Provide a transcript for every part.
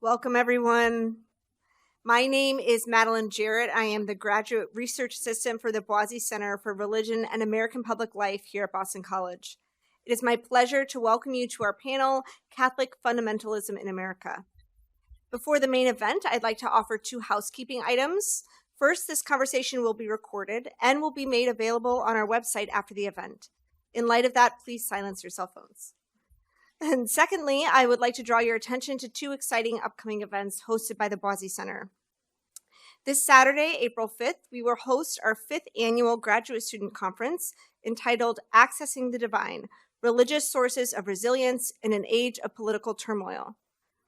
Welcome, everyone. My name is Madeline Jarrett. I am the Graduate Research Assistant for the Boise Center for Religion and American Public Life here at Boston College. It is my pleasure to welcome you to our panel, Catholic Fundamentalism in America. Before the main event, I'd like to offer two housekeeping items. First, this conversation will be recorded and will be made available on our website after the event. In light of that, please silence your cell phones. And secondly, I would like to draw your attention to two exciting upcoming events hosted by the Boise Center. This Saturday, April 5th, we will host our 5th annual graduate student conference entitled Accessing the Divine, Religious Sources of Resilience in an Age of Political Turmoil.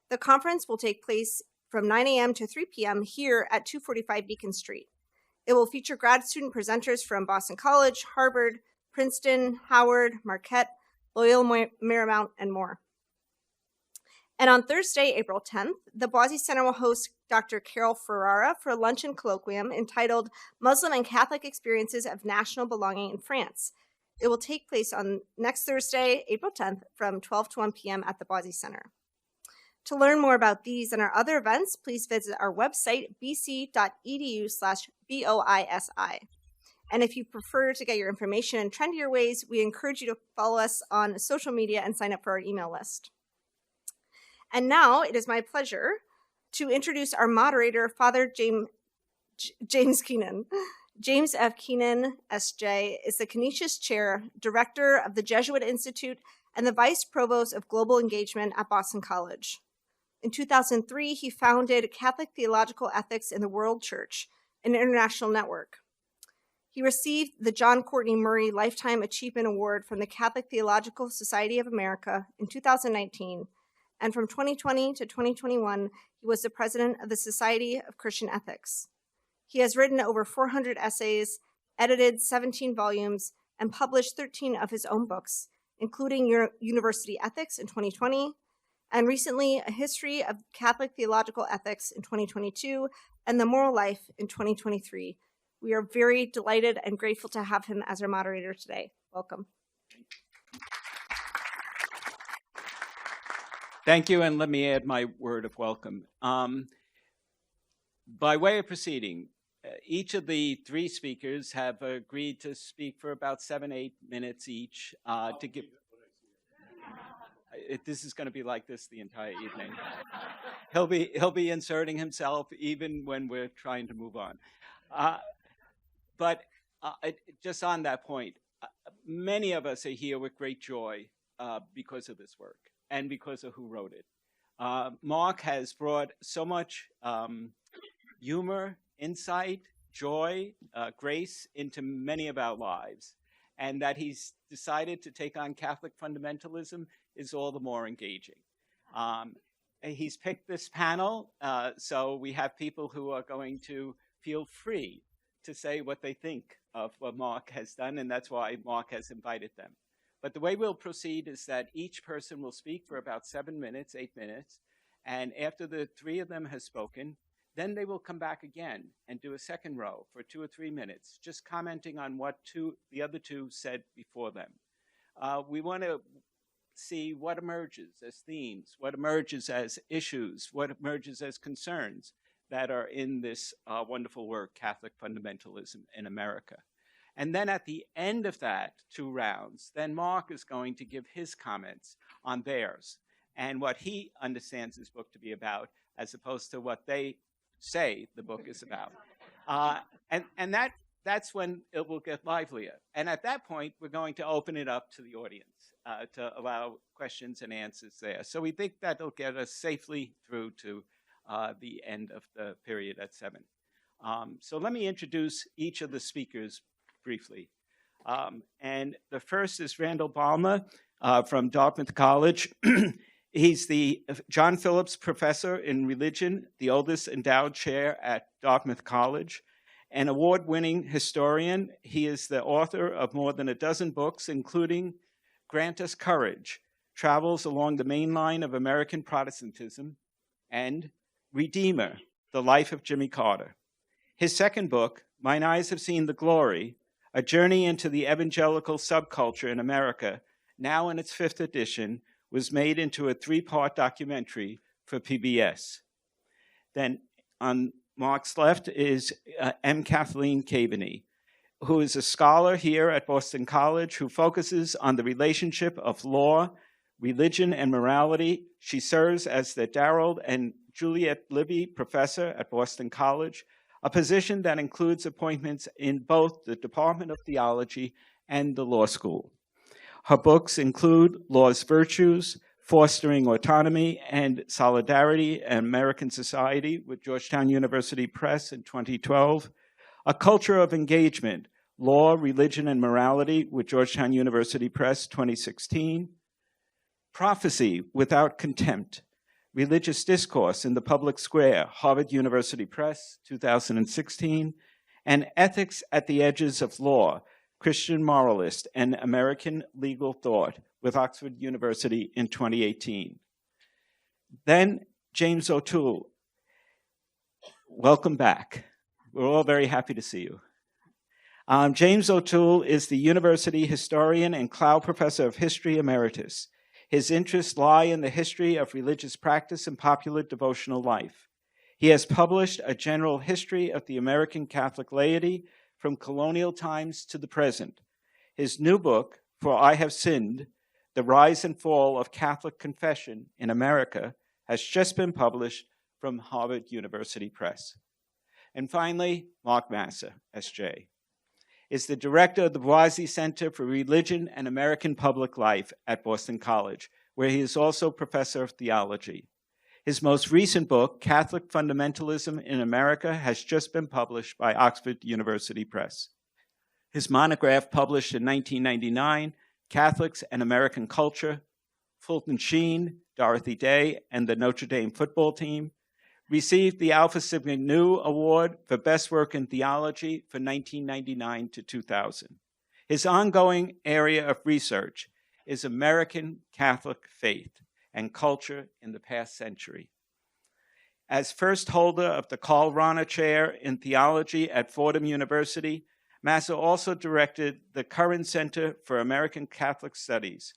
The conference will take place from 9 a.m. to 3 p.m. here at 245 Beacon Street. It will feature grad student presenters from Boston College, Harvard, Princeton, Howard, Marquette, Loyola Marymount, and more. And on Thursday, April 10th, the Boise Center will host Dr. Carol Ferrara for a luncheon colloquium entitled Muslim and Catholic Experiences of National Belonging in France. It will take place on next Thursday, April 10th, from 12 to 1 p.m. at the Boise Center. To learn more about these and our other events, please visit our website, bc.edu/BOISI. And if you prefer to get your information in trendier ways, we encourage you to follow us on social media and sign up for our email list. And now it is my pleasure to introduce our moderator, Father James Keenan. James F. Keenan, S.J., is the Canisius Chair, Director of the Jesuit Institute, and the Vice Provost of Global Engagement at Boston College. In 2003, he founded Catholic Theological Ethics in the World Church, an international network. He received the John Courtney Murray Lifetime Achievement Award from the Catholic Theological Society of America in 2019, and from 2020 to 2021, he was the president of the Society of Christian Ethics. He has written over 400 essays, edited 17 volumes, and published 13 of his own books, including University Ethics in 2020, and recently A History of Catholic Theological Ethics in 2022, and The Moral Life in 2023. We are very delighted and grateful to have him as our moderator today. Welcome. Thank you, and let me add my word of welcome. By way of proceeding, each of the three speakers have agreed to speak for about 7-8 minutes each to give. This is going to be like this the entire evening. He'll be inserting himself even when we're trying to move on. But just on that point, many of us are here with great joy because of this work and because of who wrote it. Mark has brought so much humor, insight, joy, grace into many of our lives. And that he's decided to take on Catholic fundamentalism is all the more engaging. He's picked this panel, so we have people who are going to feel free to say what they think of what Mark has done, and that's why Mark has invited them. But the way we'll proceed is that each person will speak for about 7 minutes, 8 minutes, and after the three of them has spoken, then they will come back again and do a second row for 2 or 3 minutes, just commenting on what the other two said before them. We want to see what emerges as themes, what emerges as issues, what emerges as concerns that are in this wonderful work, Catholic Fundamentalism in America. And then at the end of that 2 rounds, then Mark is going to give his comments on theirs and what he understands this book to be about, as opposed to what they say the book is about. And that's when it will get livelier. And at that point, we're going to open it up to the audience to allow questions and answers there. So we think that'll get us safely through to the end of the period at 7. So let me introduce each of the speakers briefly. And the first is Randall Balmer from Dartmouth College. He's the John Phillips Professor in Religion, the oldest endowed chair at Dartmouth College. An award-winning historian, he is the author of more than a dozen books, including Grant Us Courage, Travels Along the Main Line of American Protestantism, and Redeemer, The Life of Jimmy Carter. His second book, Mine Eyes Have Seen the Glory, A Journey into the Evangelical Subculture in America, now in its 5th edition, was made into a 3-part documentary for PBS. Then on Mark's left is M. Kathleen Kaveny, who is a scholar here at Boston College who focuses on the relationship of law, religion, and morality. She serves as the Darrell and Juliet Libby Professor at Boston College, a position that includes appointments in both the Department of Theology and the law school. Her books include Law's Virtues, Fostering Autonomy and Solidarity in American Society with Georgetown University Press in 2012, A Culture of Engagement, Law, Religion, and Morality with Georgetown University Press 2016, Prophecy Without Contempt, Religious Discourse in the Public Square, Harvard University Press 2016, and Ethics at the Edges of Law, Christian Moralist and American Legal Thought with Oxford University in 2018. Then James O'Toole. Welcome back. We're all very happy to see you. James O'Toole is the University Historian and Clough Professor of History Emeritus. His interests lie in the history of religious practice and popular devotional life. He has published a general history of the American Catholic laity from colonial times to the present. His new book, For I Have Sinned, The Rise and Fall of Catholic Confession in America, has just been published from Harvard University Press. And finally, Mark Massa, S.J., is the director of the Boise Center for Religion and American Public Life at Boston College, where he is also professor of theology. His most recent book, Catholic Fundamentalism in America, has just been published by Oxford University Press. His monograph, published in 1999, Catholics and American Culture, Fulton Sheen, Dorothy Day, and the Notre Dame football team, received the Alpha Sigma Nu Award for Best Work in Theology for 1999 to 2000. His ongoing area of research is American Catholic faith and culture in the past century. As first holder of the Karl Rahner Chair in Theology at Fordham University, Massa also directed the Curran Center for American Catholic Studies.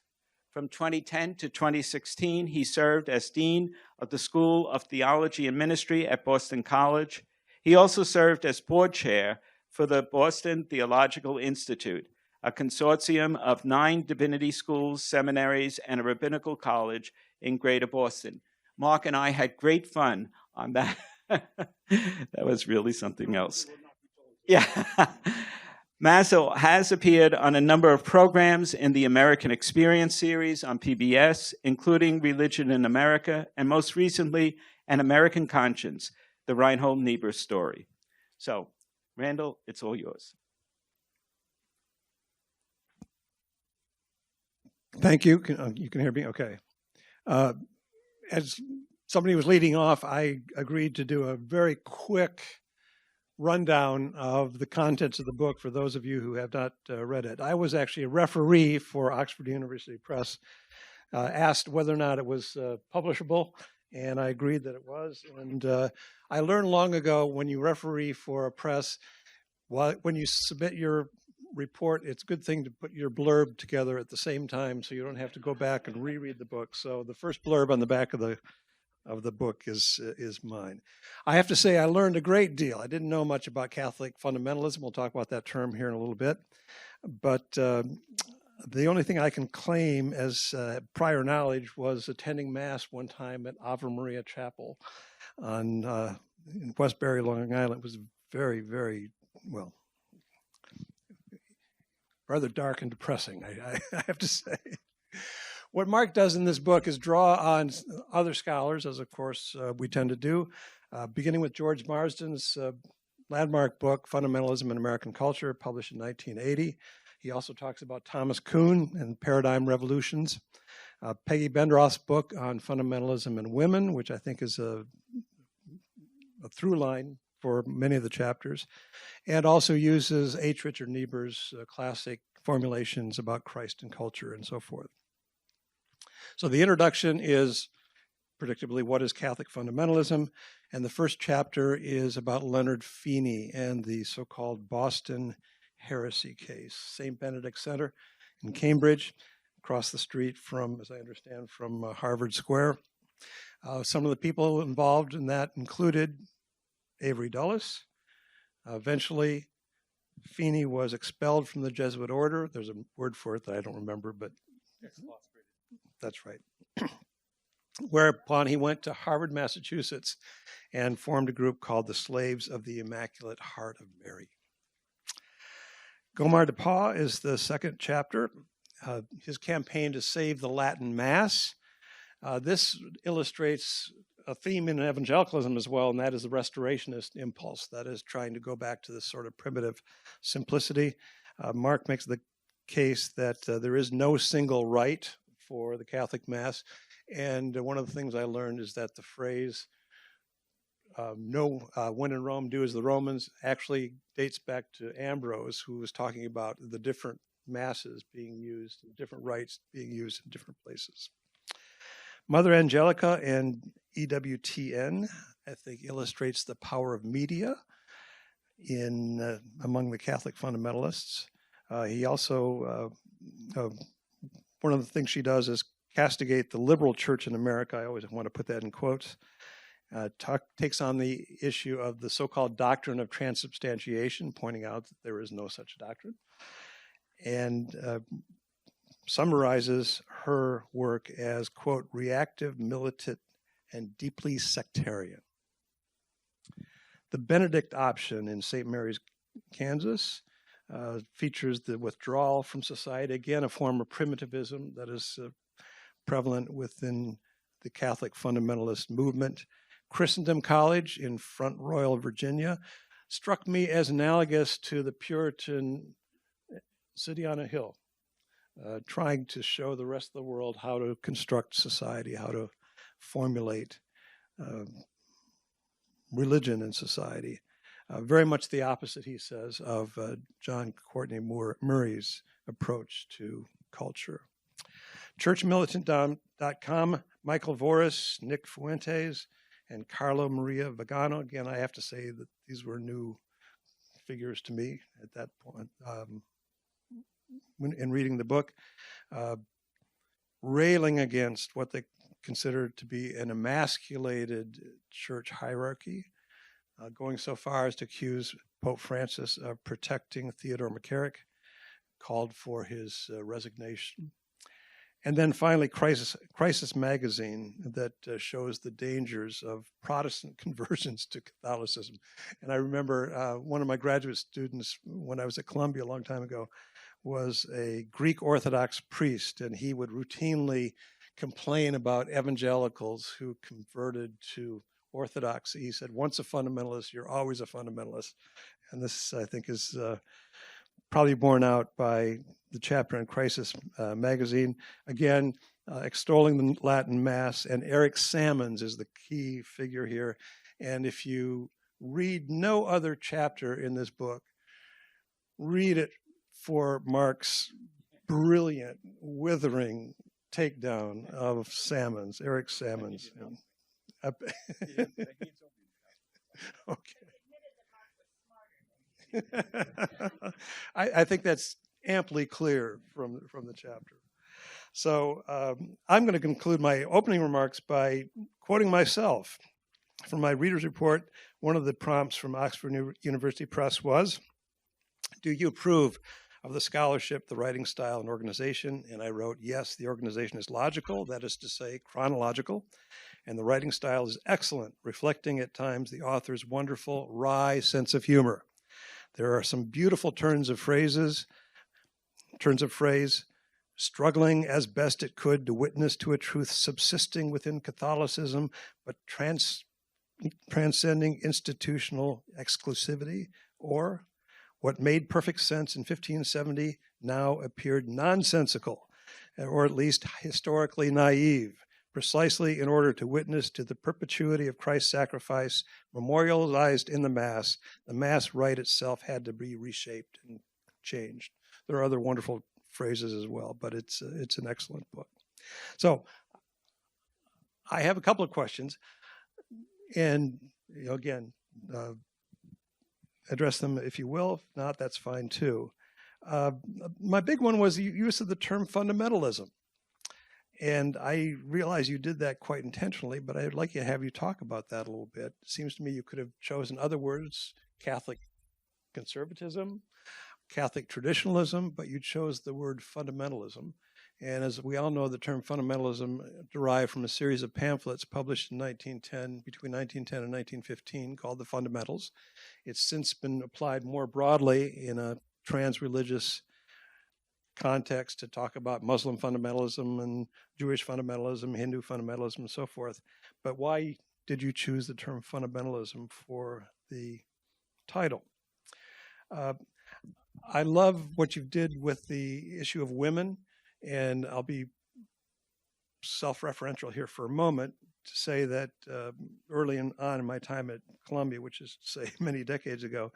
From 2010 to 2016, he served as Dean of the School of Theology and Ministry at Boston College. He also served as board chair for the Boston Theological Institute, a consortium of 9 divinity schools, seminaries, and a rabbinical college in Greater Boston. Mark and I had great fun on that. That was really something else. Yeah. Massa has appeared on a number of programs in the American Experience series on PBS, including Religion in America, and most recently, An American Conscience, the Reinhold Niebuhr story. So, Randall, it's all yours. Thank you. You can hear me? Okay. As somebody was leading off, I agreed to do a very quick rundown of the contents of the book for those of you who have not read it. I was actually a referee for Oxford University Press, asked whether or not it was publishable, and I agreed that it was. And I learned long ago, when you referee for a press, when you submit your report, it's a good thing to put your blurb together at the same time so you don't have to go back and reread the book. So the first blurb on the back of the book is mine. I have to say I learned a great deal. I didn't know much about Catholic fundamentalism. We'll talk about that term here in a little bit. But the only thing I can claim as prior knowledge was attending Mass one time at Ave Maria Chapel in Westbury, Long Island. It was very, very, well, rather dark and depressing, I have to say. What Mark does in this book is draw on other scholars, as of course we tend to do, beginning with George Marsden's landmark book, Fundamentalism in American Culture, published in 1980. He also talks about Thomas Kuhn and Paradigm Revolutions. Peggy Bendroth's book on fundamentalism and women, which I think is a through line for many of the chapters, and also uses H. Richard Niebuhr's classic formulations about Christ and culture and so forth. So the introduction is, predictably, what is Catholic fundamentalism? And the first chapter is about Leonard Feeney and the so-called Boston heresy case. St. Benedict Center in Cambridge, across the street from, as I understand, from Harvard Square. Some of the people involved in that included Avery Dulles. Eventually, Kaveny was expelled from the Jesuit order. There's a word for it that I don't remember, but that's right. Whereupon he went to Harvard, Massachusetts, and formed a group called the Slaves of the Immaculate Heart of Mary. Gomar de Pau is the second chapter. His campaign to save the Latin Mass. This illustrates a theme in evangelicalism as well, and that is the restorationist impulse. That is trying to go back to this sort of primitive simplicity. Mark makes the case that there is no single rite for the Catholic Mass. And one of the things I learned is that the phrase, when in Rome, do as the Romans, actually dates back to Ambrose, who was talking about the different masses being used, different rites being used in different places. Mother Angelica and EWTN, I think, illustrates the power of media among the Catholic fundamentalists. He also, one of the things she does is castigate the liberal church in America. I always want to put that in quotes. Takes on the issue of the so-called doctrine of transubstantiation, pointing out that there is no such doctrine, and summarizes her work as, quote, reactive, militant, and deeply sectarian. The Benedict option in St. Mary's, Kansas, features the withdrawal from society, again, a form of primitivism that is prevalent within the Catholic fundamentalist movement. Christendom College in Front Royal, Virginia, struck me as analogous to the Puritan City on a Hill, trying to show the rest of the world how to construct society, how to formulate religion in society. Very much the opposite, he says, of John Courtney Murray's approach to culture. Churchmilitant.com, Michael Voris, Nick Fuentes, and Carlo Maria Vagano. Again, I have to say that these were new figures to me at that point in reading the book, railing against what they considered to be an emasculated church hierarchy, going so far as to accuse Pope Francis of protecting Theodore McCarrick, called for his resignation. And then finally, Crisis Magazine, that shows the dangers of Protestant conversions to Catholicism. And I remember one of my graduate students, when I was at Columbia a long time ago, was a Greek Orthodox priest, and he would routinely complain about evangelicals who converted to Orthodoxy. He said, once a fundamentalist, you're always a fundamentalist. And this, I think, is probably borne out by the chapter in Crisis Magazine. Again, extolling the Latin Mass, and Eric Sammons is the key figure here. And if you read no other chapter in this book, read it for Mark's brilliant, withering takedown of Sammons, Eric Sammons. Okay. I think that's amply clear from the chapter. So I'm going to conclude my opening remarks by quoting myself. From my reader's report, one of the prompts from Oxford University Press was, do you approve of the scholarship, the writing style, and organization? And I wrote, yes, the organization is logical, that is to say, chronological, and the writing style is excellent, reflecting at times the author's wonderful, wry sense of humor. There are some beautiful turns of phrase, struggling as best it could to witness to a truth subsisting within Catholicism, but transcending institutional exclusivity, or what made perfect sense in 1570 now appeared nonsensical, or at least historically naive, precisely in order to witness to the perpetuity of Christ's sacrifice memorialized in the Mass. The Mass rite itself had to be reshaped and changed. There are other wonderful phrases as well, but it's an excellent book. So I have a couple of questions, and again, address them if you will. If not, that's fine too. My big one was the use of the term fundamentalism. And I realize you did that quite intentionally, but I'd like to have you talk about that a little bit. It seems to me you could have chosen other words, Catholic conservatism, Catholic traditionalism, but you chose the word fundamentalism. And as we all know, the term fundamentalism derived from a series of pamphlets published in 1910, between 1910 and 1915, called the Fundamentals. It's since been applied more broadly in a trans-religious context to talk about Muslim fundamentalism and Jewish fundamentalism, Hindu fundamentalism, and so forth. But why did you choose the term fundamentalism for the title? I love what you did with the issue of women, and I'll be self-referential here for a moment to say that early on in my time at Columbia, which is to say many decades ago,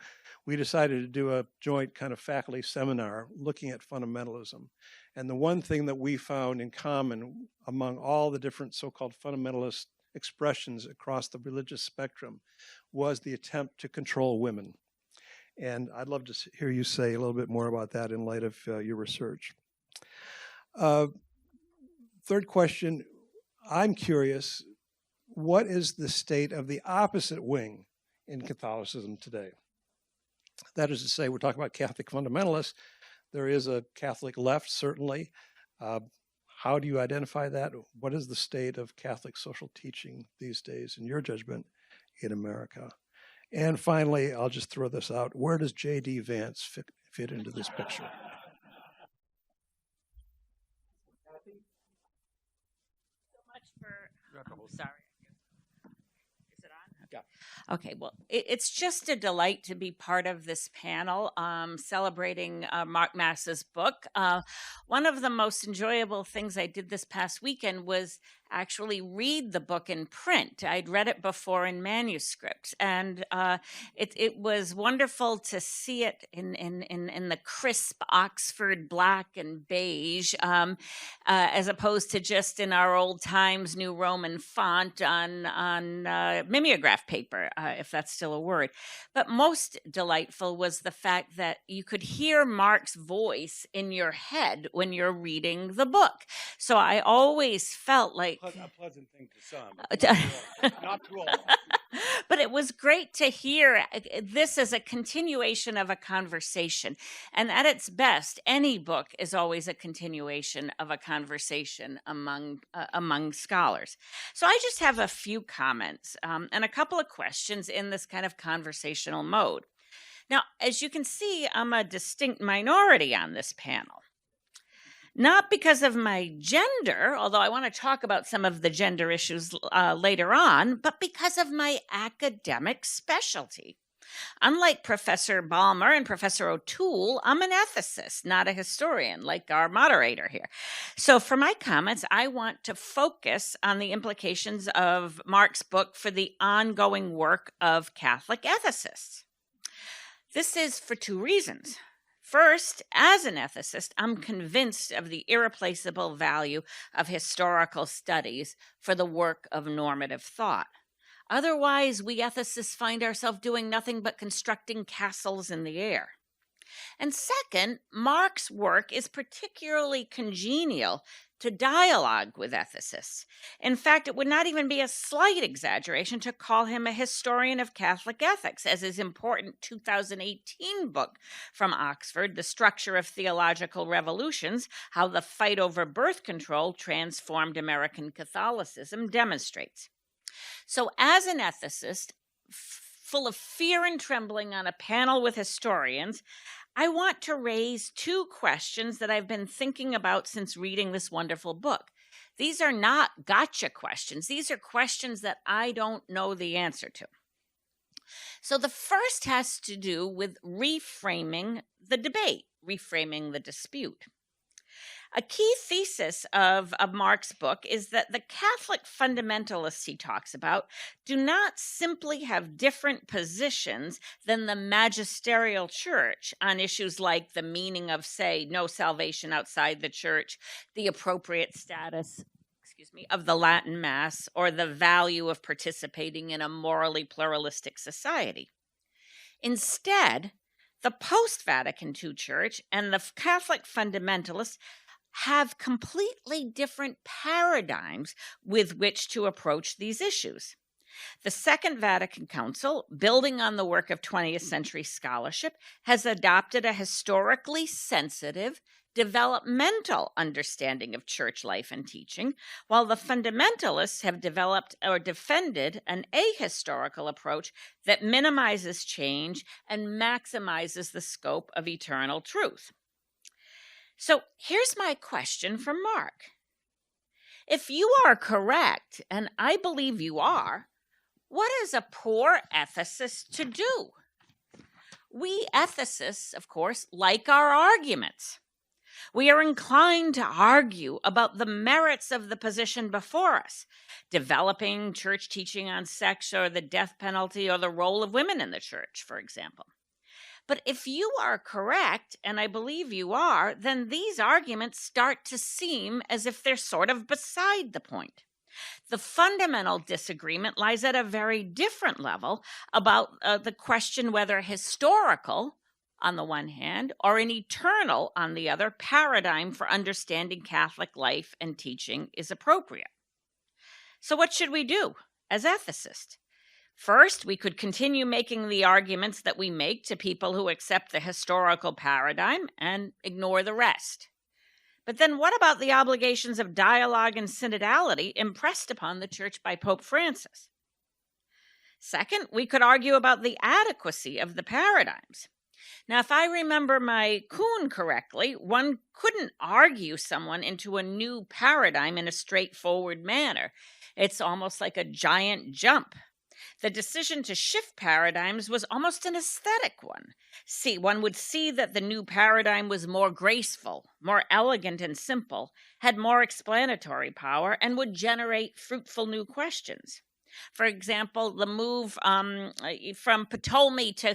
we decided to do a joint kind of faculty seminar looking at fundamentalism. And the one thing that we found in common among all the different so-called fundamentalist expressions across the religious spectrum was the attempt to control women. And I'd love to hear you say a little bit more about that in light of your research. Third question, I'm curious, what is the state of the opposite wing in Catholicism today? That is to say, we're talking about Catholic fundamentalists. There is a Catholic left, certainly. How do you identify that? What is the state of Catholic social teaching these days, in your judgment, in America? And finally, I'll just throw this out. Where does J.D. Vance fit into this picture? So much for, sorry. Is it on? Yeah. Okay, well, it's just a delight to be part of this panel celebrating Mark Massa's book. One of the most enjoyable things I did this past weekend was actually read the book in print. I'd read it before in manuscript, and it was wonderful to see it in the crisp Oxford black and beige, as opposed to just in our old Times New Roman font on mimeograph paper, if that's still a word. But most delightful was the fact that you could hear Mark's voice in your head when you're reading the book. So I always felt like a pleasant thing to some. Not too old. But it was great to hear this as a continuation of a conversation. And at its best, any book is always a continuation of a conversation among scholars. So I just have a few comments and a couple of questions in this kind of conversational mode. Now, as you can see, I'm a distinct minority on this panel. Not because of my gender, although I want to talk about some of the gender issues later on, but because of my academic specialty. Unlike Professor Balmer and Professor O'Toole, I'm an ethicist, not a historian, like our moderator here. So for my comments, I want to focus on the implications of Mark's book for the ongoing work of Catholic ethicists. This is for two reasons. First, as an ethicist, I'm convinced of the irreplaceable value of historical studies for the work of normative thought. Otherwise, we ethicists find ourselves doing nothing but constructing castles in the air. And second, Mark's work is particularly congenial to dialogue with ethicists. In fact, it would not even be a slight exaggeration to call him a historian of Catholic ethics, as his important 2018 book from Oxford, The Structure of Theological Revolutions, How the Fight Over Birth Control Transformed American Catholicism, demonstrates. So as an ethicist, full of fear and trembling on a panel with historians, I want to raise two questions that I've been thinking about since reading this wonderful book. These are not gotcha questions. These are questions that I don't know the answer to. So the first has to do with reframing the debate, reframing the dispute. A key thesis of Mark's book is that the Catholic fundamentalists he talks about do not simply have different positions than the magisterial church on issues like the meaning of, say, no salvation outside the church, the appropriate status, of the Latin Mass, or the value of participating in a morally pluralistic society. Instead, the post-Vatican II church and the Catholic fundamentalists have completely different paradigms with which to approach these issues. The Second Vatican Council, building on the work of 20th century scholarship, has adopted a historically sensitive, developmental understanding of church life and teaching, while the fundamentalists have developed or defended an ahistorical approach that minimizes change and maximizes the scope of eternal truth. So here's my question for Mark. If you are correct, and I believe you are, what is a poor ethicist to do? We ethicists, of course, like our arguments. We are inclined to argue about the merits of the position before us, developing church teaching on sex or the death penalty or the role of women in the church, for example. But if you are correct, and I believe you are, then these arguments start to seem as if they're sort of beside the point. The fundamental disagreement lies at a very different level about the question whether historical, on the one hand, or an eternal, on the other, paradigm for understanding Catholic life and teaching is appropriate. So what should we do as ethicists? First, we could continue making the arguments that we make to people who accept the historical paradigm and ignore the rest. But then what about the obligations of dialogue and synodality impressed upon the Church by Pope Francis? Second, we could argue about the adequacy of the paradigms. Now, if I remember my Kuhn correctly, one couldn't argue someone into a new paradigm in a straightforward manner. It's almost like a giant jump. The decision to shift paradigms was almost an aesthetic one. One would see that the new paradigm was more graceful, more elegant and simple, had more explanatory power, and would generate fruitful new questions. For example, the move from Ptolemy to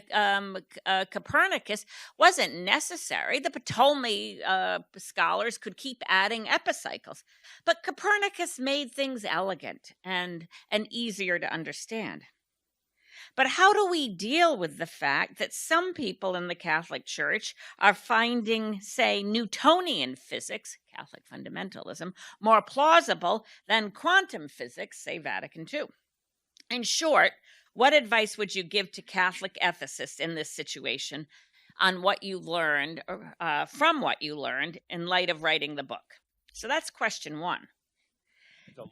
Copernicus wasn't necessary. The Ptolemy scholars could keep adding epicycles, but Copernicus made things elegant and easier to understand. But how do we deal with the fact that some people in the Catholic Church are finding, say, Newtonian physics, Catholic fundamentalism, more plausible than quantum physics, say Vatican II? In short, what advice would you give to Catholic ethicists in this situation on what you learned, from what you learned in light of writing the book? So that's question one. It's a long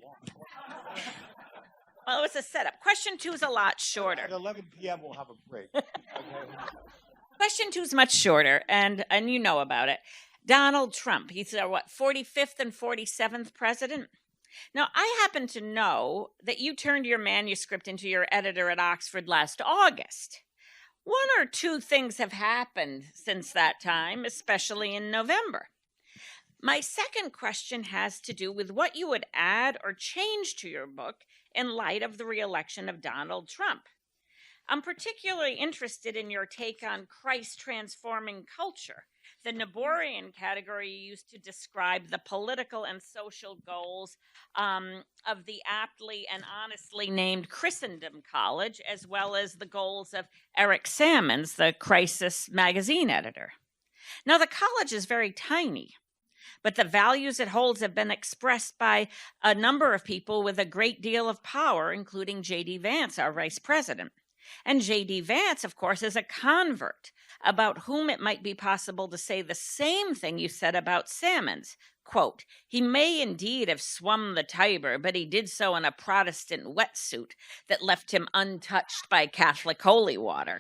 Well, it was a setup. Question two is a lot shorter. At 11 p.m. we'll have a break. Okay. Question two is much shorter, and you know about it. Donald Trump, he's our, 45th and 47th president? Now, I happen to know that you turned your manuscript into your editor at Oxford last August. One or two things have happened since that time, especially in November. My second question has to do with what you would add or change to your book in light of the re-election of Donald Trump. I'm particularly interested in your take on Christ transforming culture, the Naborian category you used to describe the political and social goals of the aptly and honestly named Christendom College, as well as the goals of Eric Sammons, the Crisis magazine editor. Now, the college is very tiny, but the values it holds have been expressed by a number of people with a great deal of power, including J.D. Vance, our vice president. And J.D. Vance, of course, is a convert, about whom it might be possible to say the same thing you said about Sammons. Quote, he may indeed have swum the Tiber, but he did so in a Protestant wetsuit that left him untouched by Catholic holy water.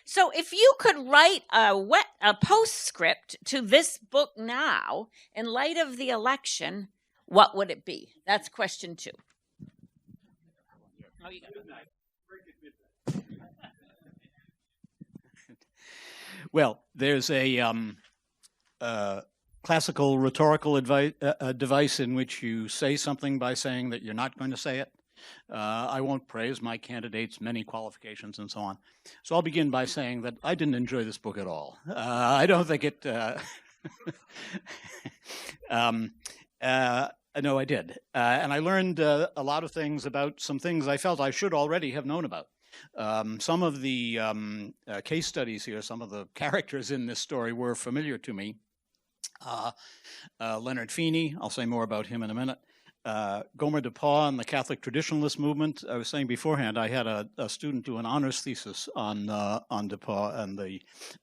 So if you could write a postscript to this book now, in light of the election, what would it be? That's question two. Oh, you got it. Well, there's a classical rhetorical device in which you say something by saying that you're not going to say it. I won't praise my candidate's many qualifications and so on. So I'll begin by saying that I didn't enjoy this book at all. I don't think it... No, I did. And I learned a lot of things about some things I felt I should already have known about. Some of the case studies here, some of the characters in this story were familiar to me. Leonard Feeney, I'll say more about him in a minute. Gomer DePauw and the Catholic traditionalist movement. I was saying beforehand, I had a student do an honors thesis on DePauw and the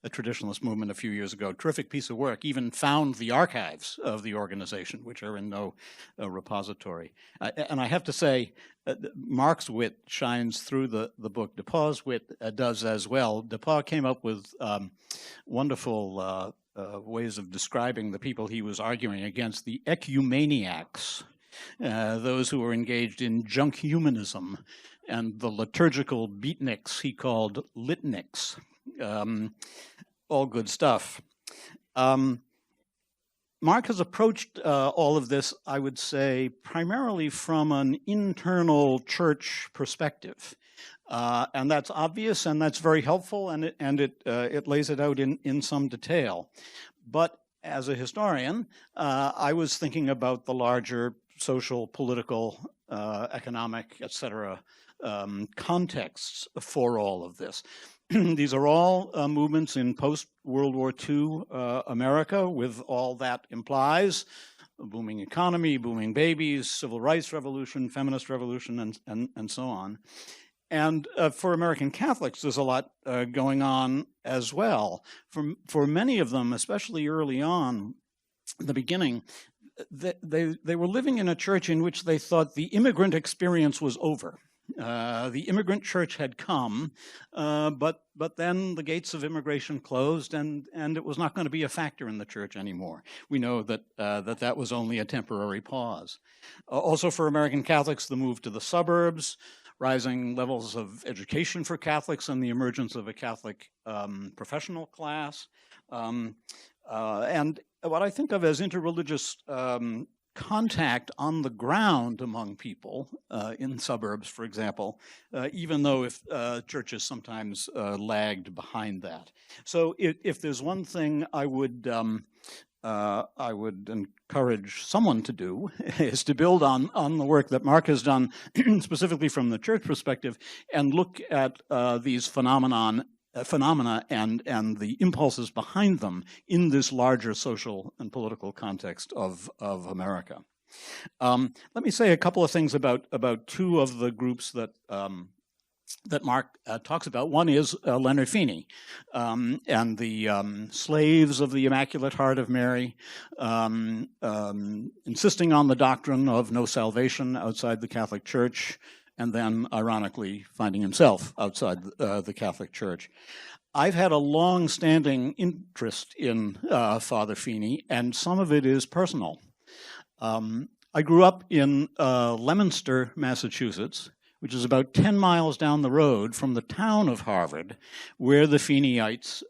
traditionalist movement a few years ago. Terrific piece of work. Even found the archives of the organization, which are in no repository. And I have to say, Mark's wit shines through the book. DePauw's wit does as well. DePauw came up with wonderful ways of describing the people he was arguing against, the ecumeniacs. Those who were engaged in junk humanism, and the liturgical beatniks he called litniks. All good stuff. Mark has approached all of this, I would say, primarily from an internal church perspective. And that's obvious, and that's very helpful, and it lays it out in some detail. But as a historian, I was thinking about the larger social, political, economic, etc. Contexts for all of this. These are all movements in post-World War II America, with all that implies: a booming economy, booming babies, civil rights revolution, feminist revolution, and so on. And for American Catholics, there's a lot going on as well. For many of them, especially early on, in the beginning, they were living in a church in which they thought the immigrant experience was over. The immigrant church had come, but then the gates of immigration closed, and it was not going to be a factor in the church anymore. We know that that was only a temporary pause. Also for American Catholics, the move to the suburbs, rising levels of education for Catholics, and the emergence of a Catholic professional class. And what I think of as interreligious contact on the ground among people in suburbs, for example, even though if churches sometimes lagged behind that. So if there's one thing I would encourage someone to do is to build on the work that Mark has done, specifically from the church perspective, and look at these phenomena and the impulses behind them in this larger social and political context of America. Let me say a couple of things about two of the groups that Mark talks about. One is Leonard Feeney and the slaves of the Immaculate Heart of Mary, insisting on the doctrine of no salvation outside the Catholic Church, and then, ironically, finding himself outside the Catholic Church. I've had a long-standing interest in Father Feeney, and some of it is personal. I grew up in Leominster, Massachusetts, which is about 10 miles down the road from the town of Harvard, where the Feeneyites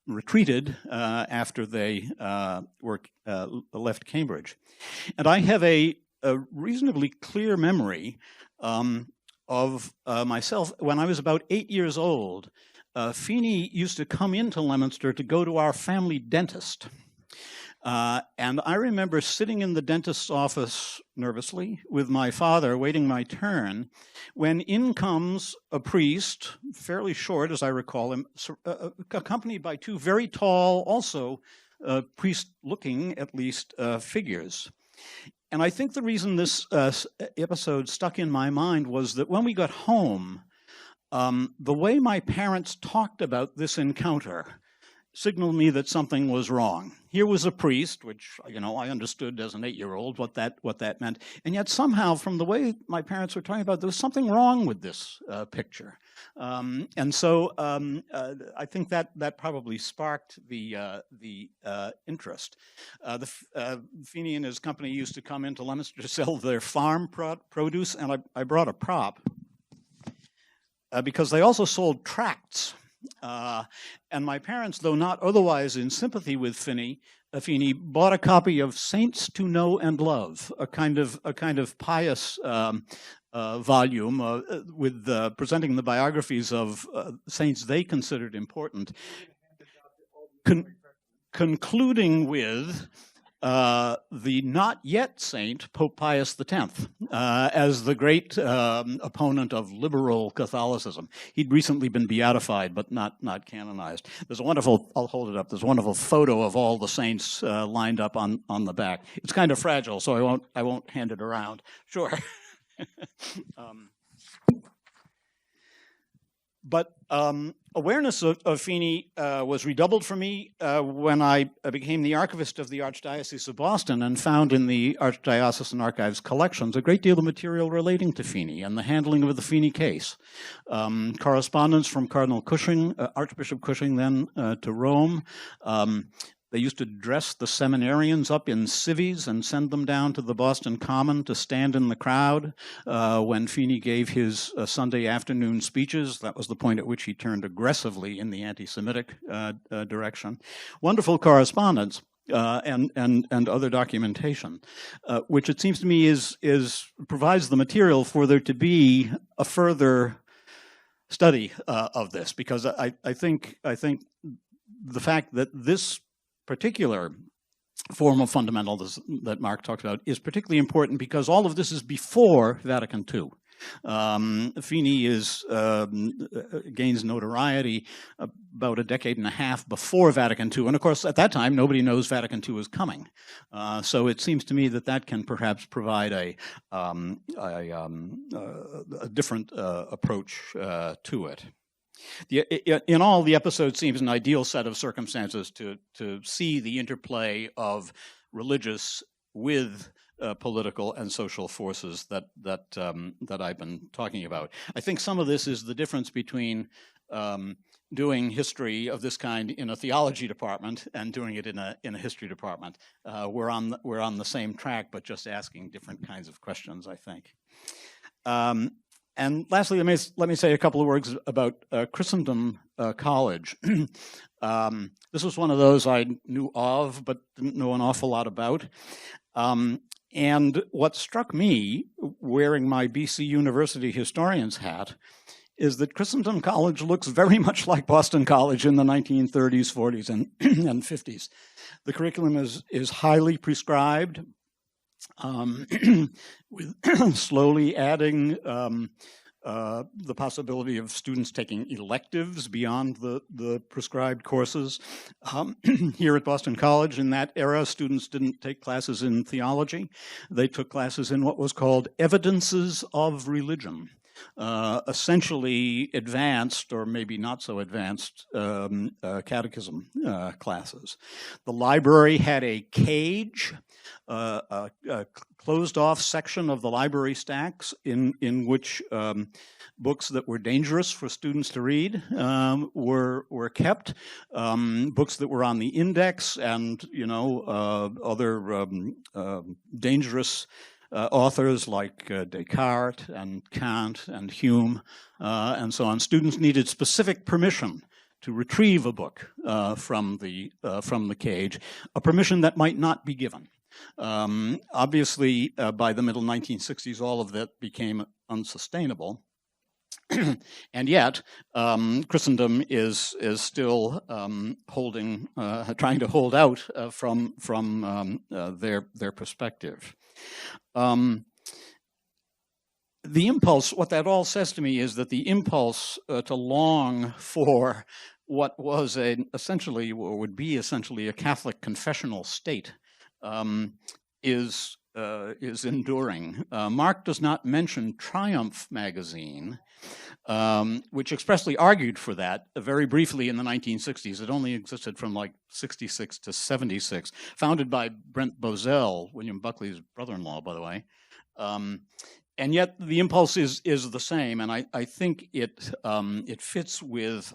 retreated after they left Cambridge. And I have a reasonably clear memory of myself. When I was about 8 years old, Feeney used to come into Leominster to go to our family dentist. And I remember sitting in the dentist's office nervously with my father, waiting my turn, when in comes a priest, fairly short as I recall him, accompanied by two very tall, also priest-looking at least, figures. And I think the reason this episode stuck in my mind was that when we got home, the way my parents talked about this encounter signaled me that something was wrong. Here was a priest, which I understood as an 8-year-old what that meant, and yet somehow, from the way my parents were talking about, there was something wrong with this picture, and so I think that probably sparked the interest. Feeney and his company used to come into Leominster to sell their farm produce, and I brought a prop because they also sold tracts. And my parents, though not otherwise in sympathy with Feeney, bought a copy of Saints to Know and Love, a kind of pious volume with presenting the biographies of saints they considered important, concluding with the not yet saint Pope Pius X as the great opponent of liberal Catholicism. He'd recently been beatified, but not canonized. There's a wonderful, I'll hold it up, there's a wonderful photo of all the saints lined up on the back. It's kind of fragile, so I won't hand it around. Sure. But awareness of Feeney was redoubled for me when I became the archivist of the Archdiocese of Boston and found in the Archdiocesan Archives collections a great deal of material relating to Feeney and the handling of the Feeney case. Correspondence from Cardinal Cushing, Archbishop Cushing then to Rome. They used to dress the seminarians up in civvies and send them down to the Boston Common to stand in the crowd when Feeney gave his Sunday afternoon speeches. That was the point at which he turned aggressively in the anti-Semitic direction. Wonderful correspondence and other documentation, which it seems to me provides the material for there to be a further study of this, because I think the fact that this particular form of fundamentalism that Mark talked about is particularly important because all of this is before Vatican II. Feeney gains notoriety about a decade and a half before Vatican II, and of course at that time nobody knows Vatican II is coming. So it seems to me that can perhaps provide a different approach to it. In all, the episode seems an ideal set of circumstances to see the interplay of religious with political and social forces that I've been talking about. I think some of this is the difference between doing history of this kind in a theology department and doing it in a history department. We're on the same track, but just asking different kinds of questions, I think. And lastly, let me say a couple of words about Christendom College. This was one of those I knew of, but didn't know an awful lot about. And what struck me, wearing my BC University historian's hat, is that Christendom College looks very much like Boston College in the 1930s, 40s, and 50s. The curriculum is highly prescribed, with slowly adding the possibility of students taking electives beyond the prescribed courses. Here at Boston College, in that era, students didn't take classes in theology. They took classes in what was called evidences of religion. Essentially advanced, or maybe not so advanced, catechism classes. The library had a cage, a closed-off section of the library stacks in which books that were dangerous for students to read were kept. Books that were on the index and other dangerous authors like Descartes and Kant and Hume and so on. Students needed specific permission to retrieve a book from the cage, a permission that might not be given. Obviously, by the middle 1960s, all of that became unsustainable. And yet, Christendom is still trying to hold out from their perspective. The impulse, what that all says to me is that the impulse to long for what was essentially, or would be essentially, a Catholic confessional state is enduring. Mark does not mention Triumph magazine, which expressly argued for that very briefly in the 1960s. It only existed from like 66 to 76, founded by Brent Bozell, William Buckley's brother-in-law, by the way. And yet the impulse is the same, and I think it fits with,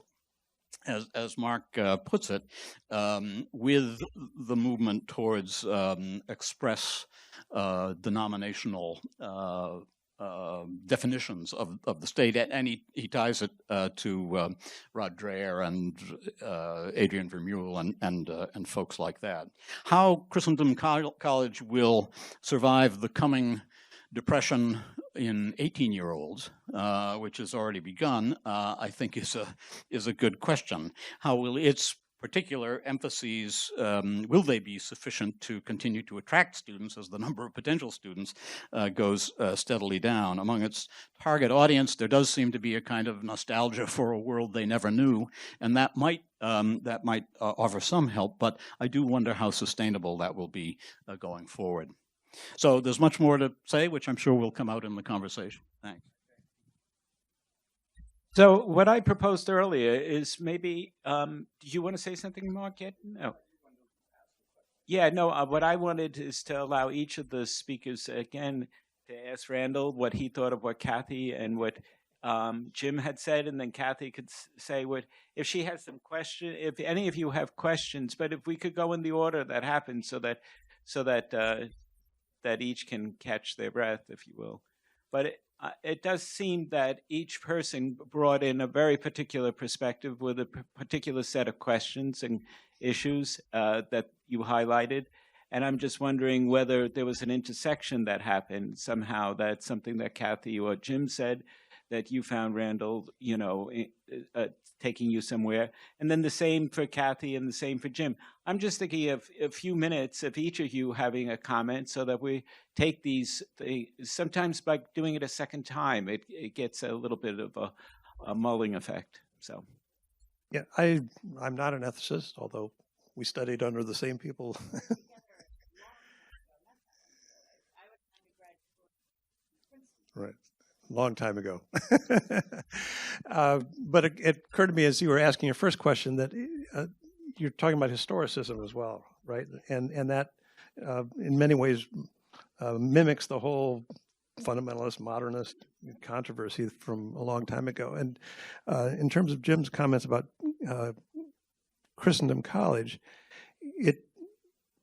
as Mark puts it, with the movement towards express denominational definitions of the state, and he ties it to Rod Dreher and Adrian Vermeule and folks like that. How Christendom College will survive the coming depression in 18-year-olds, which has already begun, I think is a good question. How will its particular emphases, will they be sufficient to continue to attract students as the number of potential students goes steadily down? Among its target audience, there does seem to be a kind of nostalgia for a world they never knew, and that might offer some help, but I do wonder how sustainable that will be going forward. So there's much more to say, which I'm sure will come out in the conversation. Thanks. So what I proposed earlier is maybe, do you want to say something, Mark, yet? No. Yeah, no, what I wanted is to allow each of the speakers, again, to ask Randall what he thought of what Kathy and what Jim had said, and then Kathy could say what, if she has some question, if any of you have questions, but if we could go in the order that happened so that each can catch their breath, if you will. But it does seem that each person brought in a very particular perspective with a particular set of questions and issues that you highlighted. And I'm just wondering whether there was an intersection that happened somehow, that's something that Kathy or Jim said that you found, Randall, taking you somewhere. And then the same for Kathy and the same for Jim. I'm just thinking of a few minutes of each of you having a comment so that we take these, sometimes by doing it a second time, it gets a little bit of a mulling effect. So, yeah, I'm not an ethicist, although we studied under the same people. Right. Long time ago. But it occurred to me as you were asking your first question that you're talking about historicism as well, right? And that in many ways mimics the whole fundamentalist, modernist controversy from a long time ago. And in terms of Jim's comments about Christendom College, it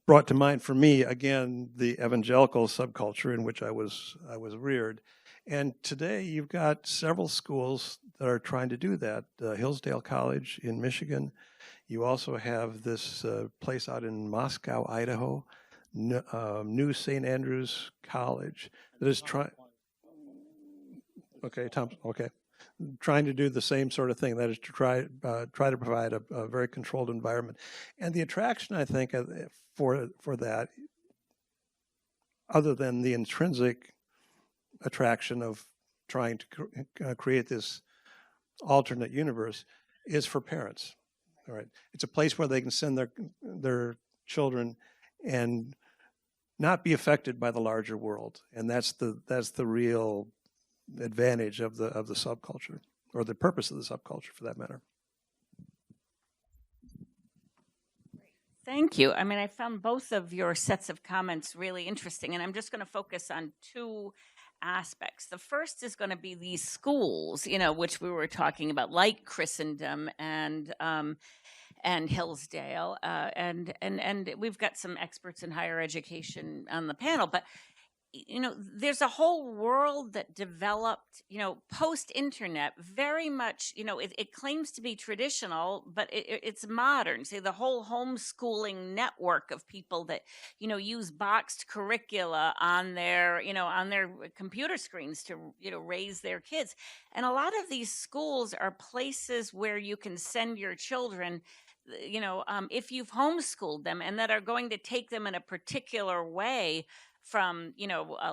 brought to mind for me, again, the evangelical subculture in which I was reared. And today you've got several schools that are trying to do that. Hillsdale College in Michigan. You also have this place out in Moscow, Idaho, New St. Andrews College that is trying. Okay, Tom. Okay, trying to do the same sort of thing. That is to try to provide a very controlled environment, and the attraction, I think, for that, other than the intrinsic attraction of trying to create this alternate universe, is for parents. All right, it's a place where they can send their children and not be affected by the larger world, and that's the real advantage of the subculture, or the purpose of the subculture, for that matter. Thank you. I mean, I found both of your sets of comments really interesting, and I'm just going to focus on two aspects. The first is going to be these schools, which we were talking about, like Christendom and Hillsdale, and we've got some experts in higher education on the panel, but there's a whole world that developed, post-internet, very much, it claims to be traditional, but it's modern. Say the whole homeschooling network of people that, use boxed curricula on their computer screens to, raise their kids. And a lot of these schools are places where you can send your children, if you've homeschooled them, and that are going to take them in a particular way from,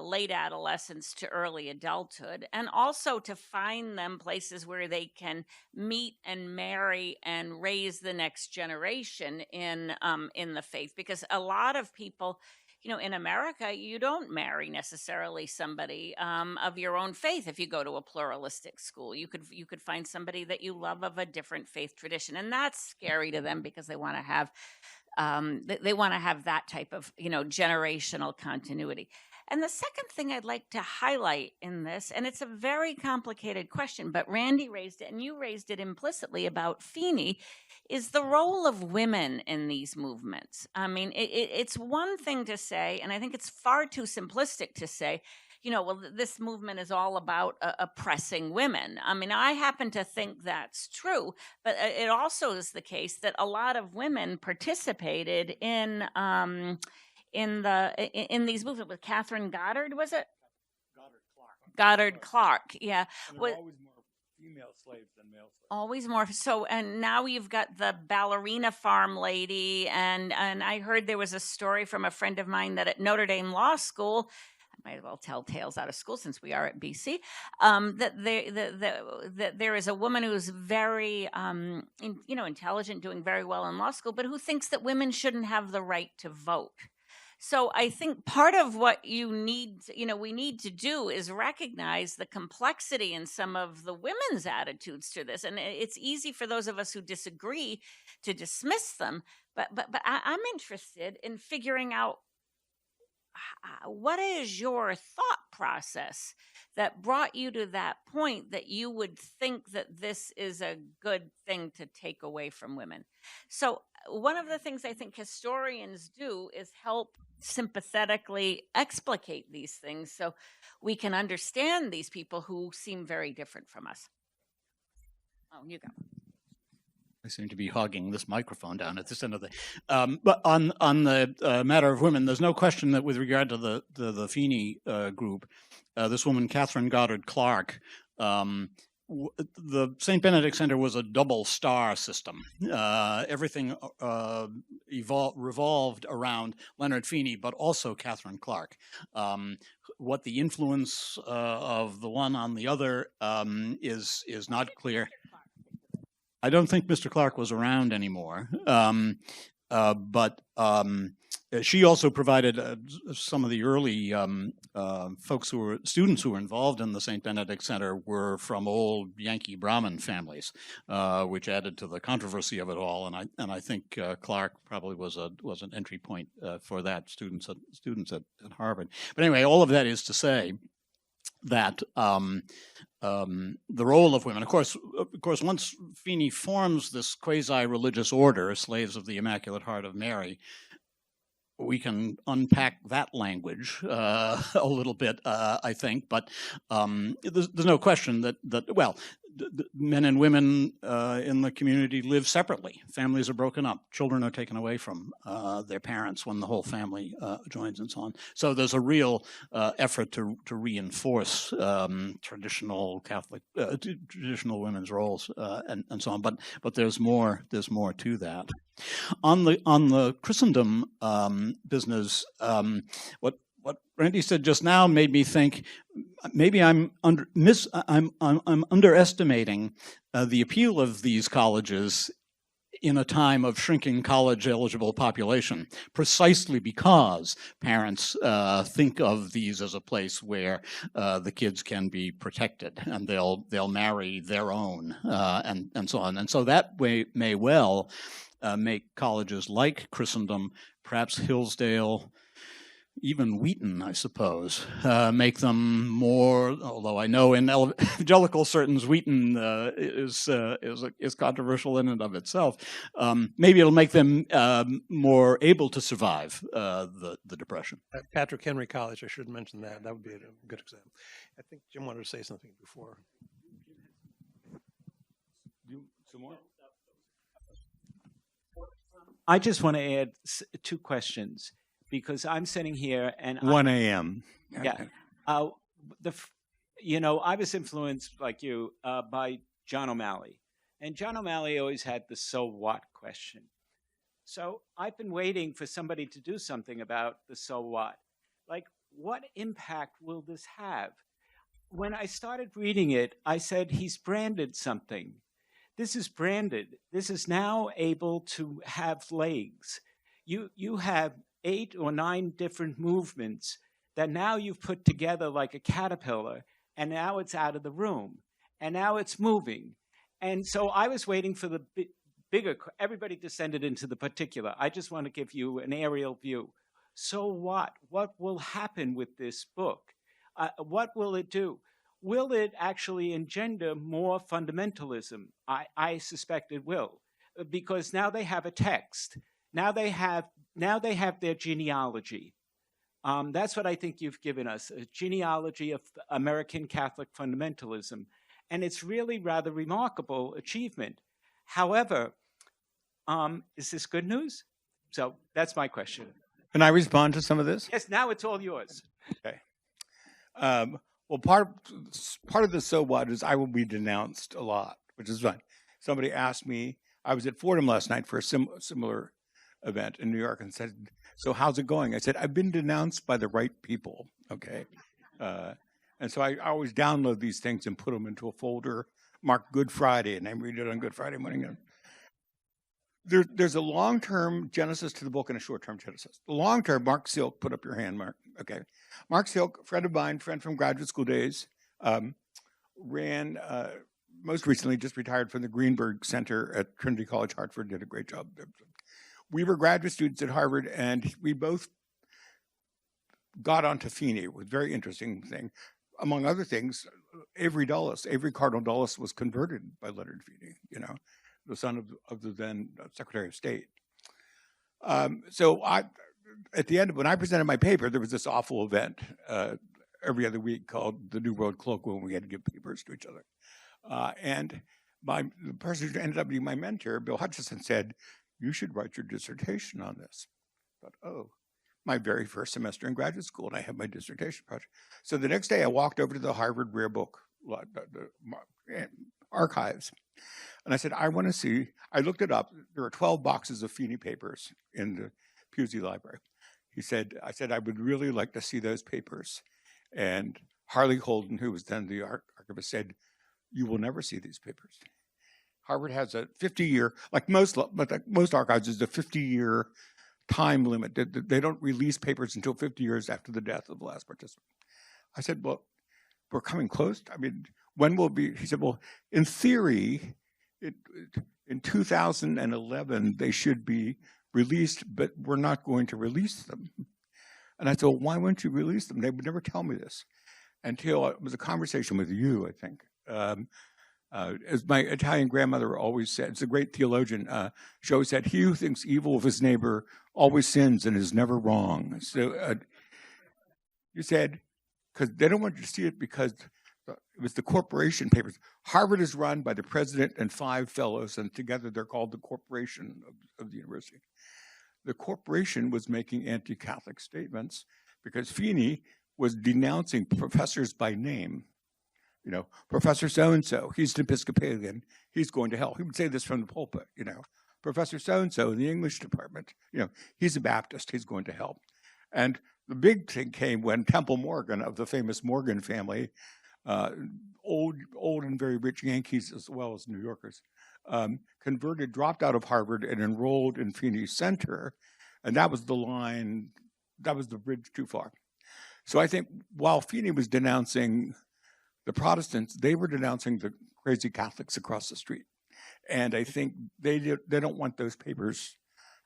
late adolescence to early adulthood, and also to find them places where they can meet and marry and raise the next generation in the faith. Because a lot of people, in America, you don't marry necessarily somebody of your own faith. If you go to a pluralistic school, you could find somebody that you love of a different faith tradition, and that's scary to them because they want to have that type of generational continuity. And the second thing I'd like to highlight in this, and it's a very complicated question, but Randy raised it and you raised it implicitly about Feeney, is the role of women in these movements. I mean, it's one thing to say, and I think it's far too simplistic to say, well, this movement is all about oppressing women. I mean, I happen to think that's true, but it also is the case that a lot of women participated in these movements. With Catherine Goddard, was it? Goddard Clark. Goddard Clark, yeah. And there were always more female slaves than male slaves. Always more. So, and now you've got the ballerina farm lady, and I heard there was a story from a friend of mine that at Notre Dame Law School, I might as well tell tales out of school since we are at BC, that there is a woman who's very, intelligent, doing very well in law school, but who thinks that women shouldn't have the right to vote. So I think part of what we need to do is recognize the complexity in some of the women's attitudes to this. And it's easy for those of us who disagree to dismiss them. But I'm interested in figuring out what is your thought process that brought you to that point that you would think that this is a good thing to take away from women. So one of the things I think historians do is help sympathetically explicate these things so we can understand these people who seem very different from us. Oh, you go. I seem to be hogging this microphone down at this end of the. But on the matter of women, there's no question that with regard to the Feeney group, this woman Catherine Goddard Clark, the St. Benedict Center was a double star system. Everything revolved around Leonard Feeney, but also Catherine Clark. What the influence of the one on the other is not clear. I don't think Mr. Clark was around anymore, but she also provided some of the early students who were involved in the St. Benedict Center were from old Yankee Brahmin families, which added to the controversy of it all. And I think Clark probably was an entry point for that students at Harvard. But anyway, all of that is to say that the role of women, of course, once Feeney forms this quasi-religious order, Slaves of the Immaculate Heart of Mary, we can unpack that language a little bit, I think. But there's no question that men and women in the community live separately. Families are broken up. Children are taken away from their parents when the whole family joins and so on. So there's a real effort to reinforce traditional Catholic, traditional women's roles and so on. But there's more to that. On the Christendom business, what Randy said just now made me think maybe I'm underestimating the appeal of these colleges in a time of shrinking college-eligible population, precisely because parents think of these as a place where the kids can be protected and they'll marry their own and so on. And so that way may well make colleges like Christendom, perhaps Hillsdale, even Wheaton, I suppose, make them more. Although I know in evangelical circles, Wheaton is controversial in and of itself. Maybe it'll make them more able to survive the Depression. Patrick Henry College, I should mention that. That would be a good example. I think Jim wanted to say something before. Some more? I just want to add two questions. Because I'm sitting here and 1 a.m. Yeah, I was influenced like you by John O'Malley, and John O'Malley always had the "so what" question. So I've been waiting for somebody to do something about the "so what." Like, what impact will this have? When I started reading it, I said he's branded something. This is branded. This is now able to have legs. You have 8 or 9 different movements that now you've put together like a caterpillar, and now it's out of the room, and now it's moving. And so I was waiting for the bigger, everybody descended into the particular. I just want to give you an aerial view. So what? What will happen with this book? What will it do? Will it actually engender more fundamentalism? I suspect it will, because now they have a text. Now they have their genealogy. That's what I think you've given us, a genealogy of American Catholic fundamentalism. And it's really rather remarkable achievement. However, is this good news? So that's my question. Can I respond to some of this? Yes, now it's all yours. Okay. Well, part of the so what is I will be denounced a lot, which is fun. Somebody asked me, I was at Fordham last night for a similar event in New York and said, so how's it going? I said, I've been denounced by the right people, okay? And so I always download these things and put them into a folder marked Good Friday, and I read it on Good Friday morning. There's a long-term genesis to the book and a short-term genesis. The long-term, Mark Silk, put up your hand, Mark. Okay. Mark Silk, friend of mine, friend from graduate school days, ran, most recently just retired from the Greenberg Center at Trinity College, Hartford, did a great job. We were graduate students at Harvard, and we both got onto Feeney. It was a very interesting thing. Among other things, Avery Cardinal Dulles was converted by Leonard Feeney, you know, the son of the then Secretary of State. So at the end, when I presented my paper, there was this awful event every other week called the New World Colloquium, when we had to give papers to each other. And the person who ended up being my mentor, Bill Hutchison, said, you should write your dissertation on this. I thought, oh, my very first semester in graduate school, and I had my dissertation project. So the next day I walked over to the Harvard Rare Book archives, and I said, I want to see, I looked it up, there are 12 boxes of Feeney papers in the Pusey Library. I said, I would really like to see those papers. And Harley Holden, who was then the archivist, said, you will never see these papers. Harvard has a 50-year, like most archives, is a 50-year time limit. They don't release papers until 50 years after the death of the last participant. I said, well, we're coming close. I mean, when will be? He said, well, in theory, in 2011, they should be released, but we're not going to release them. And I said, well, why wouldn't you release them? They would never tell me this until it was a conversation with you, I think. As my Italian grandmother always said, it's a great theologian, she always said, he who thinks evil of his neighbor always sins and is never wrong. So you said, because they don't want you to see it because it was the corporation papers. Harvard is run by the president and 5 fellows, and together they're called the corporation of the university. The corporation was making anti-Catholic statements because Feeney was denouncing professors by name. You know, Professor so-and-so, he's an Episcopalian, he's going to hell. He would say this from the pulpit, you know. Professor so-and-so in the English department, you know, he's a Baptist, he's going to hell. And the big thing came when Temple Morgan, of the famous Morgan family, old and very rich Yankees as well as New Yorkers, converted, dropped out of Harvard and enrolled in Feeney Center. And that was the line, that was the bridge too far. So I think while Feeney was denouncing the Protestants, they were denouncing the crazy Catholics across the street. And I think they don't want those papers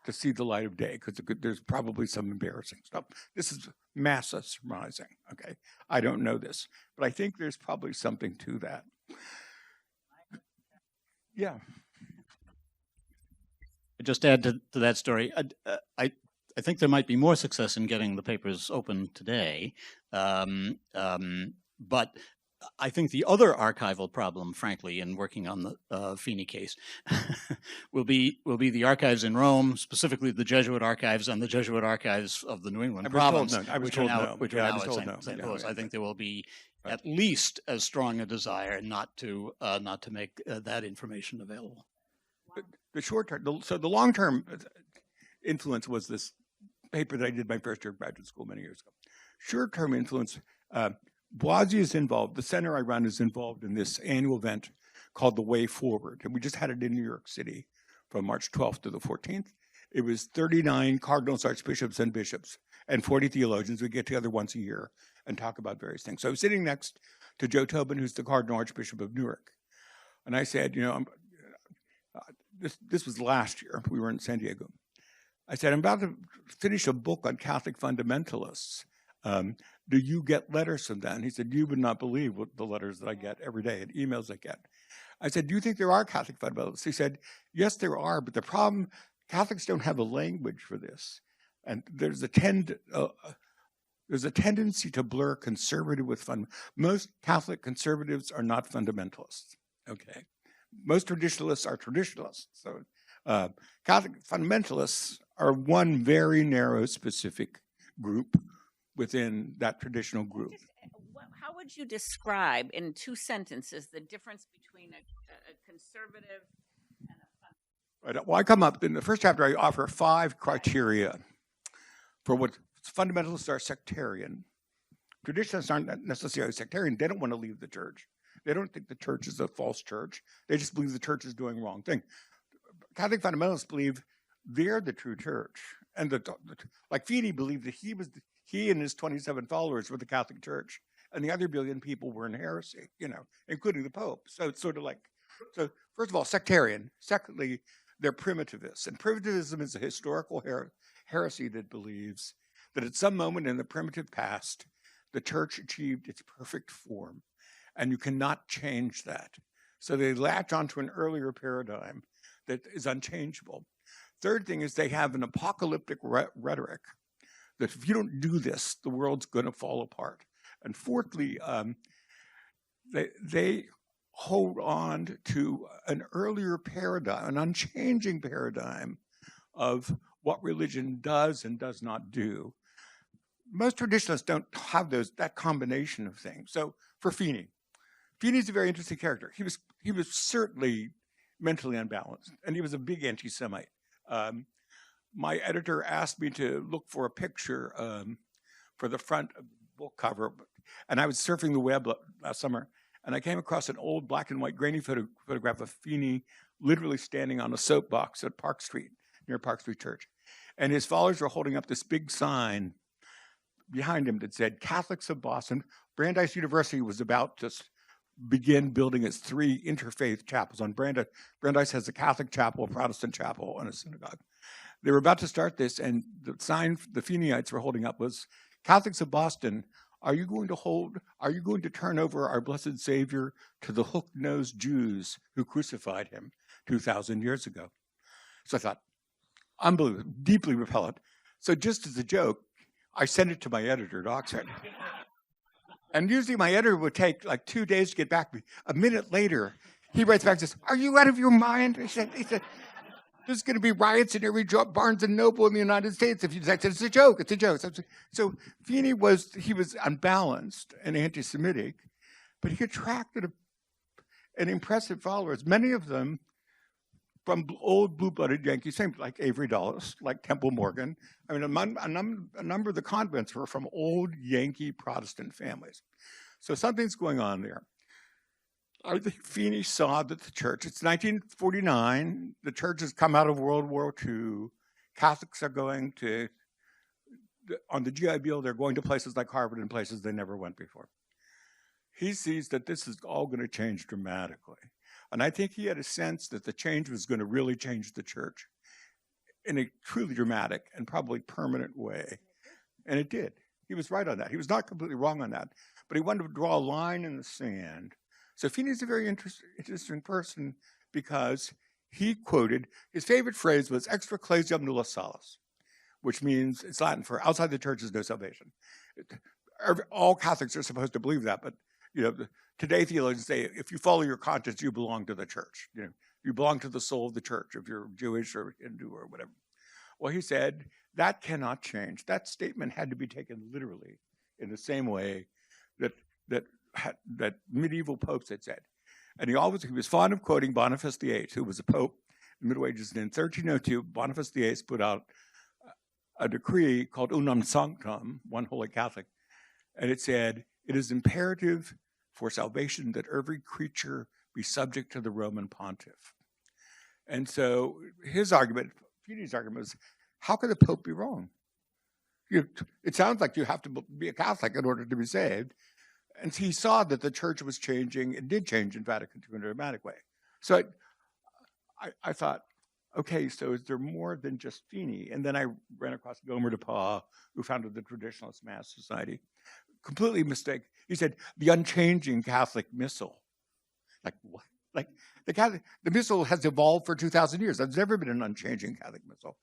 to see the light of day because there's probably some embarrassing stuff. This is Massa surmising, okay? I don't know this, but I think there's probably something to that. Yeah. Just add to that story. I think there might be more success in getting the papers open today, but I think the other archival problem, frankly, in working on the Feeney case, will be the archives in Rome, specifically the Jesuit archives and the Jesuit archives of the New England province, which are now at St. Louis. I think there will be at least as strong a desire not to make that information available. The short term, so the long term influence was this paper that I did my first year of graduate school many years ago. Short term influence. Boise is involved, the center I run is involved in this annual event called The Way Forward. And we just had it in New York City from March 12th to the 14th. It was 39 cardinals, archbishops, and bishops, and 40 theologians. We get together once a year and talk about various things. So I was sitting next to Joe Tobin, who's the Cardinal Archbishop of Newark. And I said, you know, this was last year. We were in San Diego. I said, I'm about to finish a book on Catholic fundamentalists. Do you get letters from that? And he said, you would not believe what the letters that I get every day and emails I get. I said, do you think there are Catholic fundamentalists? He said, yes, there are, but the problem, Catholics don't have a language for this. And there's a tendency to blur conservative with fund. Most Catholic conservatives are not fundamentalists, okay? Most traditionalists are traditionalists. So Catholic fundamentalists are one very narrow, specific group within that traditional group. would you describe in 2 sentences the difference between a conservative and a Right. Well, I come up in the first chapter, I offer 5 criteria for what fundamentalists are sectarian. Traditionalists aren't necessarily sectarian. They don't want to leave the church. They don't think the church is a false church. They just believe the church is doing the wrong thing. Catholic fundamentalists believe they're the true church. And like Kaveny believed that he and his 27 followers were the Catholic Church, and the other billion people were in heresy, including the Pope. So it's sort of like, so first of all, sectarian. Secondly, they're primitivists. And primitivism is a historical heresy that believes that at some moment in the primitive past, the church achieved its perfect form, and you cannot change that. So they latch onto an earlier paradigm that is unchangeable. Third thing is they have an apocalyptic rhetoric that if you don't do this, the world's going to fall apart. And fourthly, they hold on to an earlier paradigm, an unchanging paradigm of what religion does and does not do. Most traditionalists don't have that combination of things. So for Kaveny, is a very interesting character. He was certainly mentally unbalanced, and he was a big anti-Semite. My editor asked me to look for a picture for the front of the book cover, and I was surfing the web last summer, and I came across an old black and white grainy photograph of Kaveny literally standing on a soapbox at Park Street, near Park Street Church. And his followers were holding up this big sign behind him that said, Catholics of Boston. Brandeis University was about to begin building its 3 interfaith chapels. On Brandeis has a Catholic chapel, a Protestant chapel, and a synagogue. They were about to start this, and the sign the Kavenyites were holding up was, Catholics of Boston, are you going to turn over our blessed Savior to the hook-nosed Jews who crucified him 2,000 years ago? So I thought, unbelievable, deeply repellent. So just as a joke, I sent it to my editor at Oxford. And usually my editor would take like 2 days to get back to me. A minute later, he writes back and says, are you out of your mind? He said, there's going to be riots in every Barnes & Noble in the United States if you decide. It's a joke, it's a joke. So Kaveny was unbalanced and anti-Semitic, but he attracted an impressive followers, many of them from old blue-blooded Yankee saints like Avery Dulles, like Temple Morgan. I mean, a number of the convents were from old Yankee Protestant families. So something's going on there. I think Kaveny saw that the church, it's 1949, the church has come out of World War II. Catholics are going to, on the GI Bill, they're going to places like Harvard and places they never went before. He sees that this is all going to change dramatically. And I think he had a sense that the change was going to really change the church in a truly dramatic and probably permanent way. And it did. He was right on that. He was not completely wrong on that. But he wanted to draw a line in the sand. So Kaveny is a very interesting person because he quoted, his favorite phrase was extra ecclesiam nulla salus, which means, it's Latin for outside the church is no salvation. All Catholics are supposed to believe that, but today theologians say, if you follow your conscience, you belong to the church. You belong to the soul of the church, if you're Jewish or Hindu or whatever. Well, he said, that cannot change. That statement had to be taken literally in the same way that medieval popes had said. And he was fond of quoting Boniface VIII, who was a pope in the Middle Ages. And in 1302, Boniface VIII put out a decree called Unam Sanctam, One Holy Catholic. And it said, it is imperative for salvation that every creature be subject to the Roman pontiff. And so his argument, Kaveny's argument, was, how could the Pope be wrong? It sounds like you have to be a Catholic in order to be saved. And he saw that the church was changing. It did change in Vatican II in a dramatic way. So I thought, okay, so is there more than just Kaveny? And then I ran across Gomer DePauw, who founded the Traditionalist Mass Society. Completely mistake. He said, the unchanging Catholic missal. Like what? Like the missal has evolved for 2,000 years. There's never been an unchanging Catholic missal.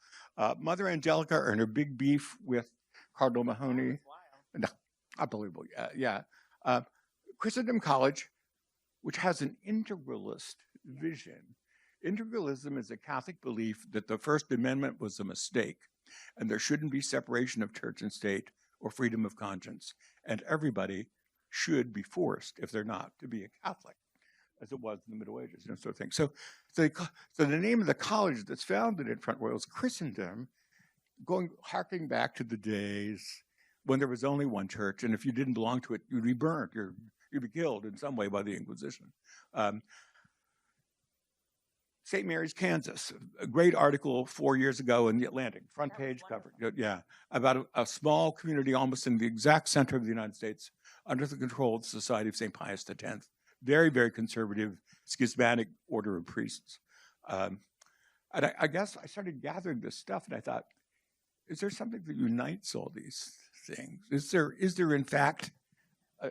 Mother Angelica earned her big beef with Cardinal Mahoney. No, unbelievable. Yeah. Christendom College, which has an integralist vision. Integralism is a Catholic belief that the First Amendment was a mistake and there shouldn't be separation of church and state or freedom of conscience. And everybody should be forced, if they're not, to be a Catholic, as it was in the Middle Ages, sort of thing. So the name of the college that's founded in Front Royal is Christendom, harking back to the days when there was only one church, and if you didn't belong to it, you'd be burned, you'd be killed in some way by the Inquisition. St. Mary's, Kansas, a great article 4 years ago in the Atlantic, front page cover, about a small community almost in the exact center of the United States, under the control of the Society of St. Pius X. Very, very conservative, schismatic order of priests. And I guess I started gathering this stuff, and I thought, is there something that unites all these things? Is there in fact a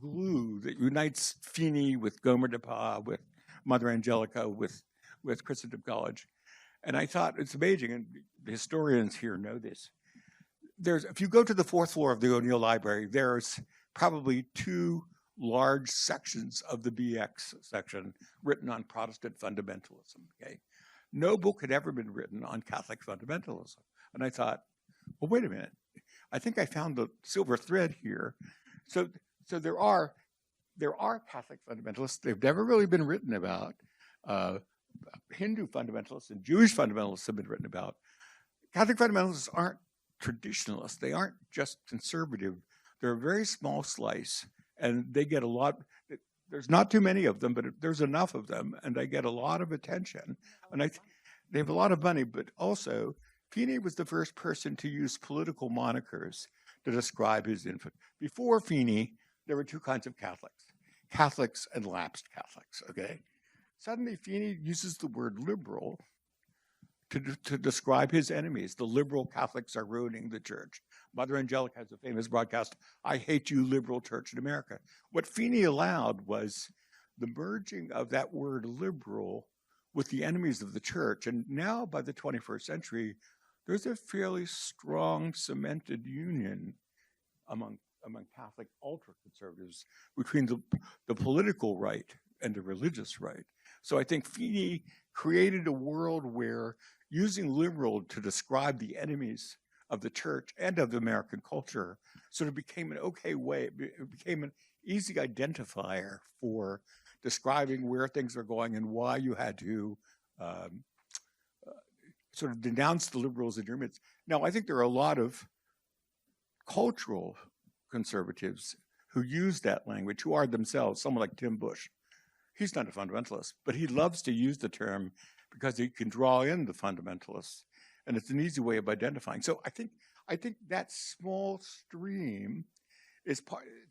glue that unites Feeney with Gomer de Pau, with Mother Angelica, with Christendom College? And I thought, it's amazing, and the historians here know this. If you go to the 4th floor of the O'Neill Library, there's probably 2 large sections of the BX section written on Protestant fundamentalism. Okay, no book had ever been written on Catholic fundamentalism, and I thought, well, wait a minute, I think I found the silver thread here. So there are Catholic fundamentalists. They've never really been written about. Hindu fundamentalists and Jewish fundamentalists have been written about. Catholic fundamentalists aren't traditionalists. They aren't just conservative. They're a very small slice, and they get a lot. There's not too many of them, but there's enough of them, and they get a lot of attention. And they have a lot of money, but also Feeney was the first person to use political monikers to describe his influence. Before Feeney, there were 2 kinds of Catholics and lapsed Catholics, okay? Suddenly, Feeney uses the word liberal to describe his enemies. The liberal Catholics are ruining the church. Mother Angelica has a famous broadcast, "I hate you, liberal church in America." What Feeney allowed was the merging of that word liberal with the enemies of the church. And now, by the 21st century, there's a fairly strong cemented union among Catholic ultra-conservatives between the political right and the religious right. So I think Feeney created a world where using liberal to describe the enemies of the church and of the American culture sort of became an okay way. It became an easy identifier for describing where things are going and why you had to sort of denounce the liberals in your midst. Now, I think there are a lot of cultural conservatives who use that language, who are themselves, someone like Tim Bush. He's not a fundamentalist, but he loves to use the term because he can draw in the fundamentalists, and it's an easy way of identifying. So I think that small stream is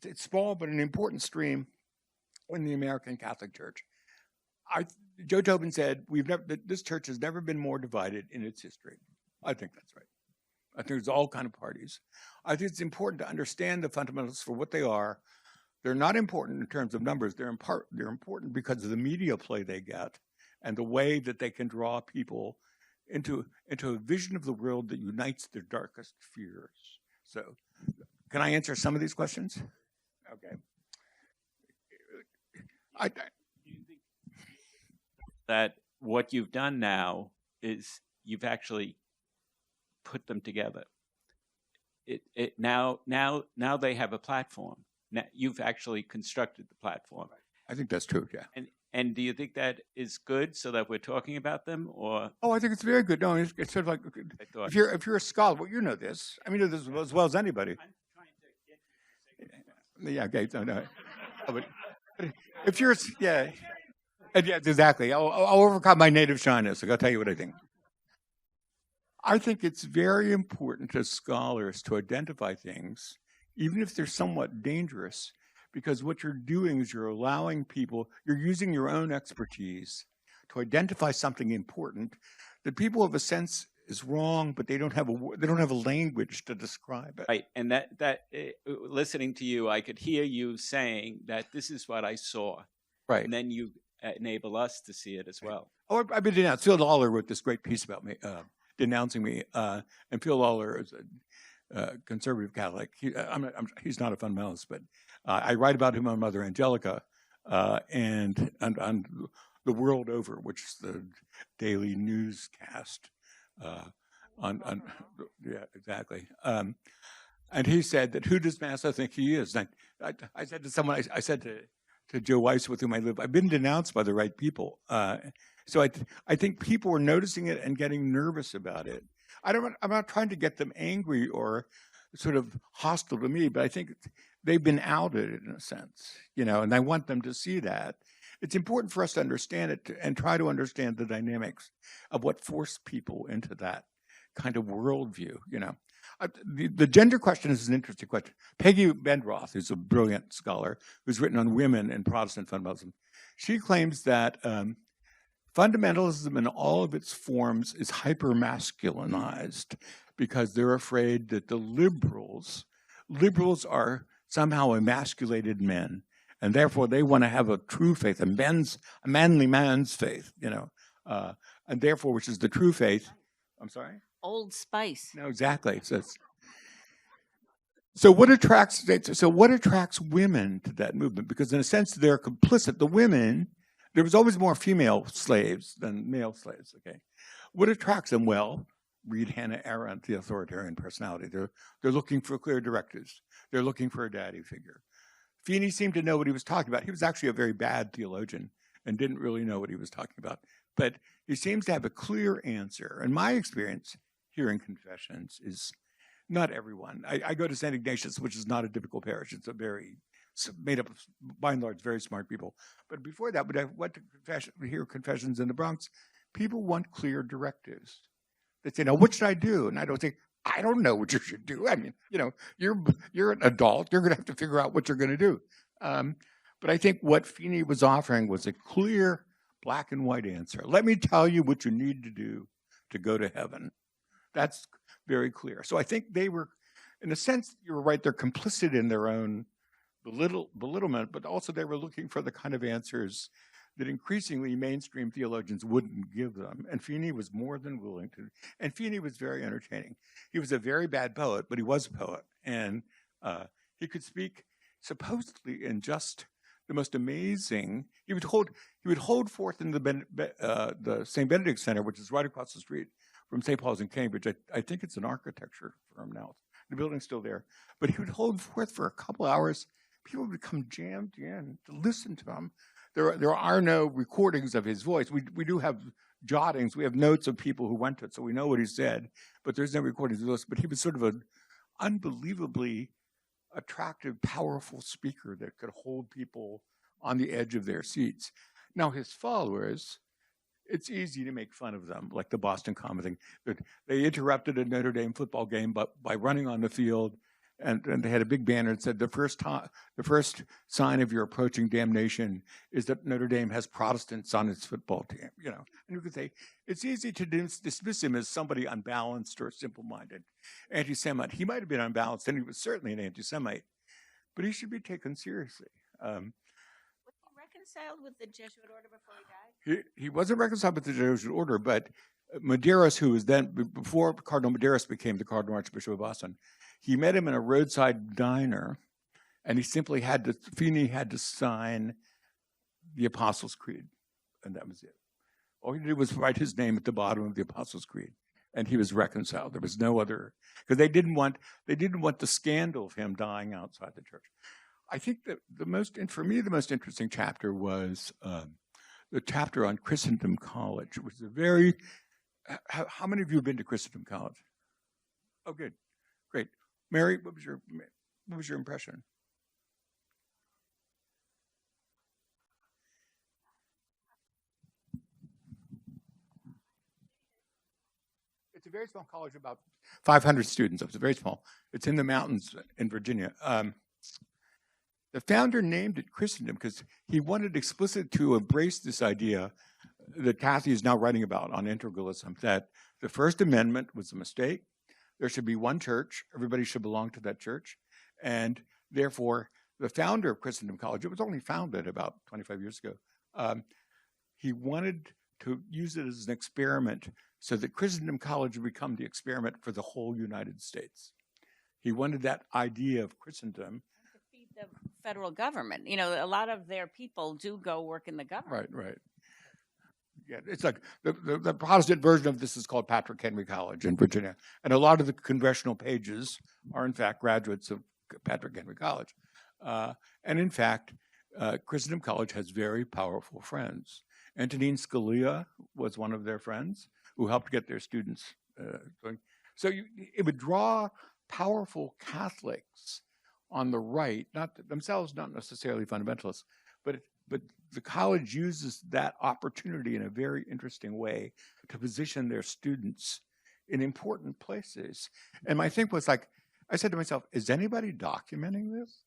it's small but an important stream in the American Catholic Church. Joe Tobin said this church has never been more divided in its history. I think that's right. I think there's all kind of parties. I think it's important to understand the fundamentalists for what they are. They're not important in terms of numbers. They're important because of the media play they get and the way that they can draw people into a vision of the world that unites their darkest fears. So, can I answer some of these questions? Okay. Do you think that what you've done now is you've actually put them together? Now they have a platform. Now you've actually constructed the platform. I think that's true, yeah. And do you think that is good, so that we're talking about them, or? Oh, I think it's very good. No, it's sort of like if you're a scholar, well, you know this. I mean, you know this as well as anybody. I'm trying to get to yeah, okay, no. But if you're, yeah, exactly. I'll overcome my native shyness. I'll tell you what I think. I think it's very important to scholars to identify things, even if they're somewhat dangerous, because what you're doing is you're allowing people, you're using your own expertise to identify something important that people have a sense is wrong, but they don't have a language to describe it. Right, and that listening to you, I could hear you saying that this is what I saw, right, and then you enable us to see it as well. Oh, I've been denounced. Phil Lawler wrote this great piece about me, denouncing me, and Phil Lawler is a conservative Catholic. He's not a fundamentalist, but I write about him on Mother Angelica and on The World Over, which is the daily newscast. Yeah, exactly. And he said that, who does Massa think he is? And I said to someone, I said to Joe Weiss, with whom I live, I've been denounced by the right people. So I think people are noticing it and getting nervous about it. I'm not trying to get them angry or sort of hostile to me, but I think they've been outed in a sense, you know, and I want them to see that. It's important for us to understand it and try to understand the dynamics of what forced people into that kind of worldview, you know. The gender question is an interesting question. Peggy Bendroth, who's a brilliant scholar, who's written on women in Protestant fundamentalism, she claims that fundamentalism in all of its forms is hyper-masculinized because they're afraid that the liberals are somehow emasculated men, and therefore they want to have a true faith, a manly man's faith, you know, and therefore, which is the true faith. I'm sorry? Old Spice. No, exactly. So what attracts women to that movement? Because in a sense, they're complicit. The women, there was always more female slaves than male slaves. Okay, what attracts them? Well, read Hannah Arendt, the authoritarian personality. They're looking for clear directives. They're looking for a daddy figure. Feeney seemed to know what he was talking about. He was actually a very bad theologian and didn't really know what he was talking about. But he seems to have a clear answer. And my experience hearing confessions is not everyone. I go to St. Ignatius, which is not a typical parish. It's a very made up of, by and large, very smart people. But before that, when I went to hear confessions in the Bronx, people want clear directives. They say, now, what should I do? And I don't say, I don't know what you should do. I mean, you know, you're an adult. You're going to have to figure out what you're going to do. But I think what Feeney was offering was a clear black and white answer. Let me tell you what you need to do to go to heaven. That's very clear. So I think they were, in a sense, you were right, they're complicit in their own belittlement, but also they were looking for the kind of answers that increasingly mainstream theologians wouldn't give them. And Feeney was more than willing to. And Feeney was very entertaining. He was a very bad poet, but he was a poet. And he could speak supposedly in just the most amazing. He would hold forth in the St. Benedict Center, which is right across the street from St. Paul's in Cambridge. I think it's an architecture firm now. The building's still there. But he would hold forth for a couple hours. People would come jammed in to listen to him. There are no recordings of his voice. We do have jottings. We have notes of people who went to it, so we know what he said. But there's no recordings of those. But he was sort of an unbelievably attractive, powerful speaker that could hold people on the edge of their seats. Now, his followers, it's easy to make fun of them, like the Boston Common thing. They interrupted a Notre Dame football game by running on the field, and they had a big banner that said, the first sign of your approaching damnation is that Notre Dame has Protestants on its football team. You know, and you could say it's easy to dismiss him as somebody unbalanced or simple-minded, anti-Semite. He might have been unbalanced, and he was certainly an anti-Semite, but he should be taken seriously. Was he reconciled with the Jesuit order before he died? He wasn't reconciled with the Jesuit order, but Medeiros, who was then, before Cardinal Medeiros became the Cardinal Archbishop of Boston, he met him in a roadside diner, and Feeney had to sign the Apostles' Creed, and that was it. All he did was write his name at the bottom of the Apostles' Creed, and he was reconciled. There was no other, because they didn't want the scandal of him dying outside the church. I think that for me, the most interesting chapter was the chapter on Christendom College. It was a very. How many of you have been to Christendom College? Oh, good, great. Mary, what was your impression? It's a very small college, about 500 students. It's very small. It's in the mountains in Virginia. The founder named it Christendom because he wanted explicitly to embrace this idea that Kathy is now writing about on integralism, that the First Amendment was a mistake. There should be one church. Everybody should belong to that church. And therefore, the founder of Christendom College, it was only founded about 25 years ago, he wanted to use it as an experiment so that Christendom College would become the experiment for the whole United States. He wanted that idea of Christendom. To feed the federal government. You know, a lot of their people do go work in the government. Right. Yeah, it's like the Protestant version of this is called Patrick Henry College in Virginia. And a lot of the congressional pages are, in fact, graduates of Patrick Henry College. And in fact, Christendom College has very powerful friends. Antonin Scalia was one of their friends who helped get their students going. So it would draw powerful Catholics on the right, not themselves, not necessarily fundamentalists, but the college uses that opportunity in a very interesting way to position their students in important places. And my thing was like, I said to myself, is anybody documenting this?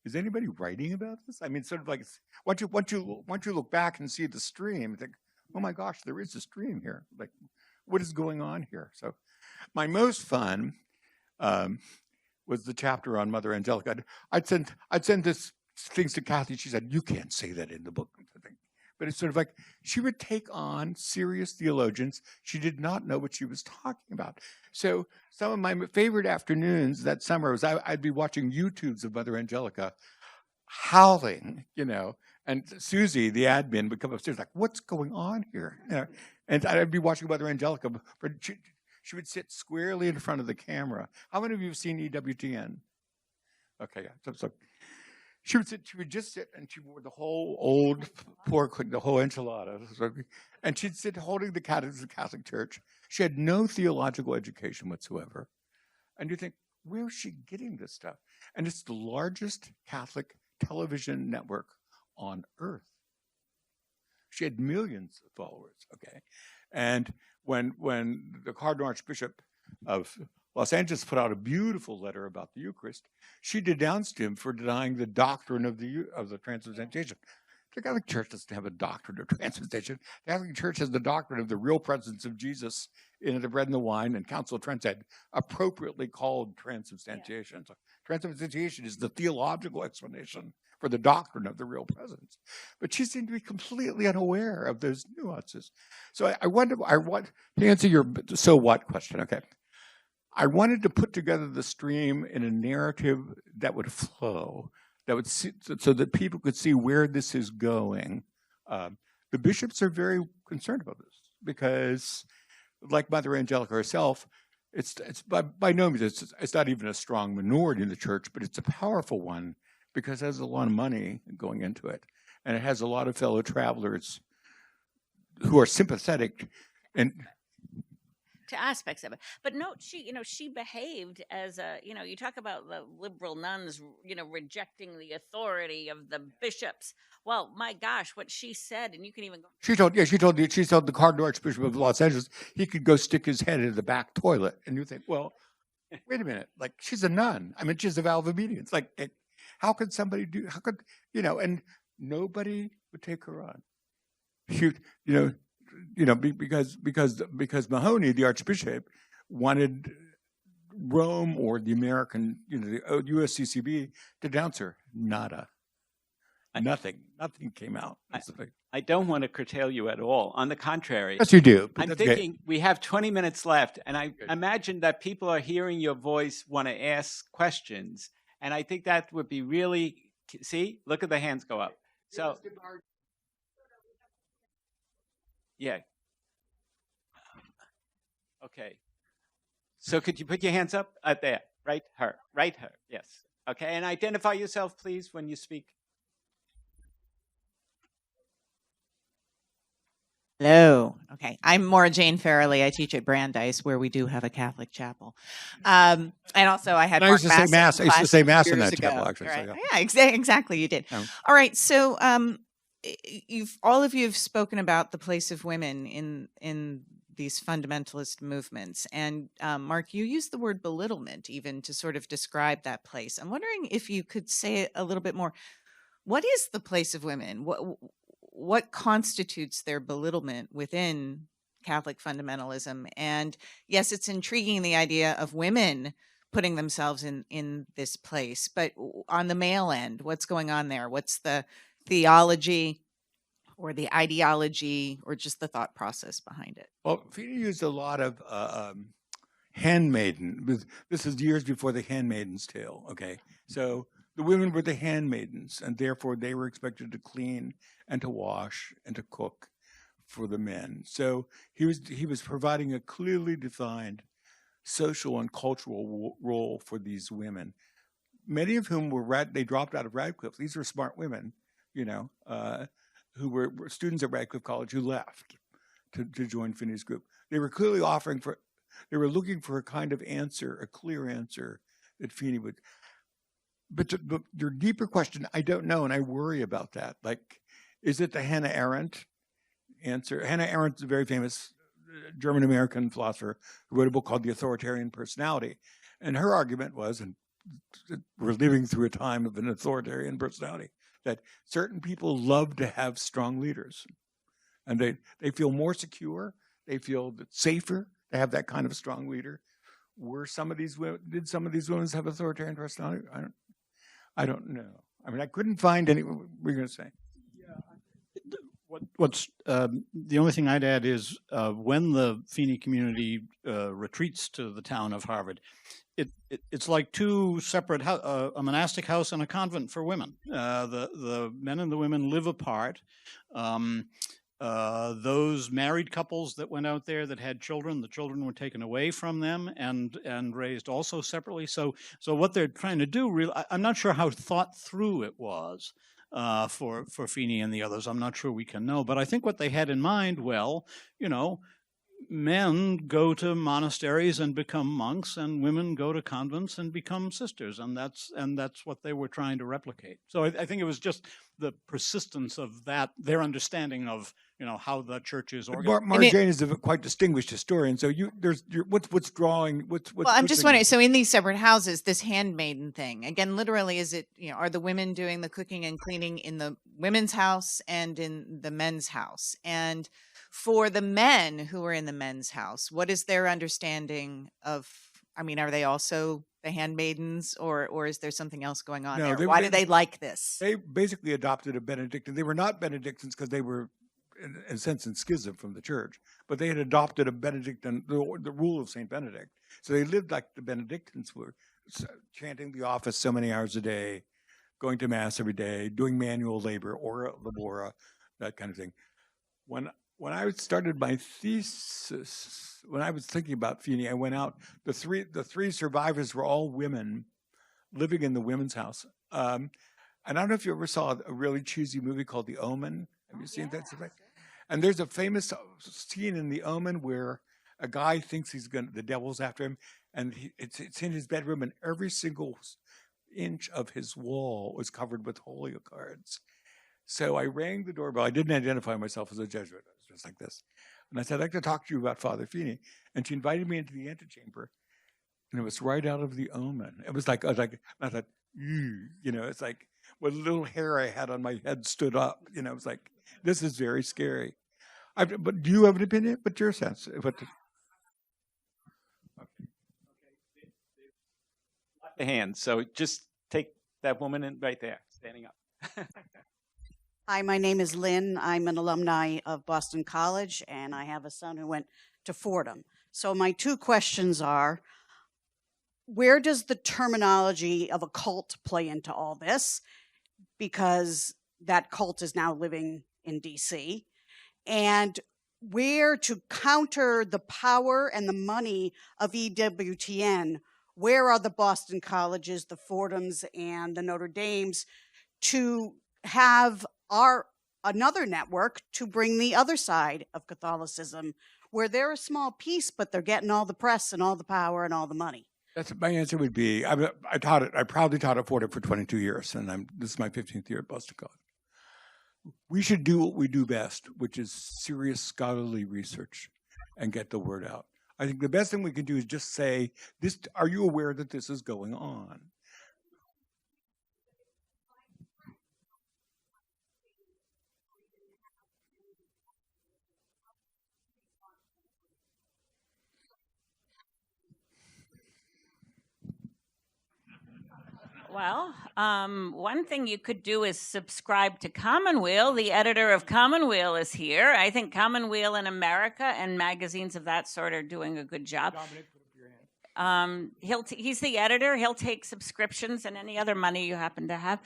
Is anybody writing about this? I mean, sort of like once you look back and see the stream, think, oh my gosh, there is a stream here. Like, what is going on here? So, my most fun was the chapter on Mother Angelica. I'd send this things to Kathy. She said, "You can't say that in the book." But it's sort of like she would take on serious theologians. She did not know what she was talking about. So some of my favorite afternoons that summer was I'd be watching YouTubes of Mother Angelica howling, and Susie, the admin, would come upstairs like, "What's going on here?" And I'd be watching Mother Angelica, but she would sit squarely in front of the camera. How many of you have seen EWTN? Okay, yeah. So she would just sit, and she wore the whole old pork, the whole enchilada, and she'd sit holding the Catechism of the Catholic Church. She had no theological education whatsoever. And you think, where is she getting this stuff? And it's the largest Catholic television network on earth. She had millions of followers, okay? And when the Cardinal Archbishop of Los Angeles put out a beautiful letter about the Eucharist, she denounced him for denying the doctrine of the transubstantiation. The Catholic Church doesn't have a doctrine of transubstantiation. The Catholic Church has the doctrine of the real presence of Jesus in the bread and the wine, and Council of Trent said appropriately called transubstantiation. So transubstantiation is the theological explanation for the doctrine of the real presence. But she seemed to be completely unaware of those nuances. So I want to answer your so what question, okay. I wanted to put together the stream in a narrative that would flow, that would so that people could see where this is going. The bishops are very concerned about this because, like Mother Angelica herself, it's by no means it's not even a strong minority in the church, but it's a powerful one because it has a lot of money going into it, and it has a lot of fellow travelers who are sympathetic and to aspects of it. But note, she behaved as a, you talk about the liberal nuns, rejecting the authority of the bishops. Well, my gosh, what she said, and you can even go. She told the Cardinal Archbishop of Los Angeles he could go stick his head in the back toilet. And you think, well, wait a minute, like she's a nun. I mean, she's a vow of obedience. Like, how could somebody and nobody would take her on. Because Mahoney, the Archbishop, wanted Rome or the American, the USCCB to denounce her. Nada. Nothing came out. I don't want to curtail you at all. On the contrary. Yes, you do. I'm thinking we have 20 minutes left, and I imagine that people are hearing your voice, want to ask questions, and I think that would be really, see, look at the hands go up. So, yeah. Okay. So could you put your hands up? There. Right her. Yes. Okay. And identify yourself, please, when you speak. Hello. Okay. I'm Maura Jane Farrelly. I teach at Brandeis, where we do have a Catholic chapel. And also I had Mark Massa. I used to say Mass in that chapel, actually. Right. So, yeah, exactly. You did. All right. So all of you have spoken about the place of women in these fundamentalist movements. And Mark, you used the word belittlement even to sort of describe that place. I'm wondering if you could say a little bit more. What is the place of women? What constitutes their belittlement within Catholic fundamentalism? And yes, it's intriguing, the idea of women putting themselves in this place. But on the male end, what's going on there? What's the theology or the ideology or just the thought process behind it? Well, Fina used a lot of handmaiden. This is years before the Handmaid's Tale, okay? So the women were the handmaidens, and therefore they were expected to clean and to wash and to cook for the men. So he was providing a clearly defined social and cultural role for these women, many of whom they dropped out of Radcliffe. These were smart women, who were students at Radcliffe College who left to join Finney's group. They were clearly they were looking for a kind of answer, a clear answer that Feeney would. But your deeper question, I don't know, and I worry about that. Like, is it the Hannah Arendt answer? Hannah Arendt is a very famous German-American philosopher who wrote a book called The Authoritarian Personality. And her argument was, and we're living through a time of an authoritarian personality, that certain people love to have strong leaders. And they feel more secure, they feel safer to have that kind of strong leader. Did some of these women have authoritarian personality? I don't know. I mean, I couldn't find any. What were you going to say? What's the only thing I'd add is when the Feeney community retreats to the town of Harvard, it's like two separate a monastic house and a convent for women. The men and the women live apart. Those married couples that went out there that had children, the children were taken away from them and raised also separately. So what they're trying to do, really, I'm not sure how thought through it was for Feeney and the others. I'm not sure we can know, but I think what they had in mind, men go to monasteries and become monks, and women go to convents and become sisters, and that's what they were trying to replicate. So I think it was just the persistence of that, their understanding of how the church is organized. Mark Jane is a quite distinguished historian. So what's drawing. Well, I'm just wondering. So in these separate houses, this handmaiden thing again, literally, is it are the women doing the cooking and cleaning in the women's house and in the men's house? And for the men who are in the men's house, what is their understanding of? I mean, are they also the handmaidens, or is there something else going on there? Why do they like this? They basically adopted a Benedictine. They were not Benedictines because they were, in a sense, in schism from the church, but they had adopted a Benedictine, the rule of Saint Benedict. So they lived like the Benedictines were, chanting the office so many hours a day, going to mass every day, doing manual labor, ora labora, that kind of thing. When I started my thesis, when I was thinking about Feeney, I went out. The three survivors were all women living in the women's house. And I don't know if you ever saw a really cheesy movie called The Omen. Have you seen that? And there's a famous scene in The Omen where a guy thinks the devil's after him, and it's in his bedroom, and every single inch of his wall was covered with holy cards. So I rang the doorbell. I didn't identify myself as a Jesuit. I was just like this. And I said, I'd like to talk to you about Father Feeney. And she invited me into the antechamber. And it was right out of The Omen. It was like, I thought, it's like what little hair I had on my head stood up. It was like, this is very scary. But do you have an opinion? What's your sense? The hand. So just take that woman in right there, standing up. Hi, my name is Lynn. I'm an alumni of Boston College, and I have a son who went to Fordham. So my two questions are, where does the terminology of a cult play into all this? Because that cult is now living in D.C. And where, to counter the power and the money of EWTN, where are the Boston colleges, the Fordhams, and the Notre Dames to have another network to bring the other side of Catholicism, where they're a small piece, but they're getting all the press and all the power and all the money? That's my answer would be, I proudly taught at Fordham for 22 years, and this is my 15th year at Boston College. We should do what we do best, which is serious scholarly research and get the word out. I think the best thing we can do is just say, are you aware that this is going on? Well, one thing you could do is subscribe to Commonweal. The editor of Commonweal is here. I think Commonweal in America and magazines of that sort are doing a good job. Dominic, put up your hand. He's the editor. He'll take subscriptions and any other money you happen to have.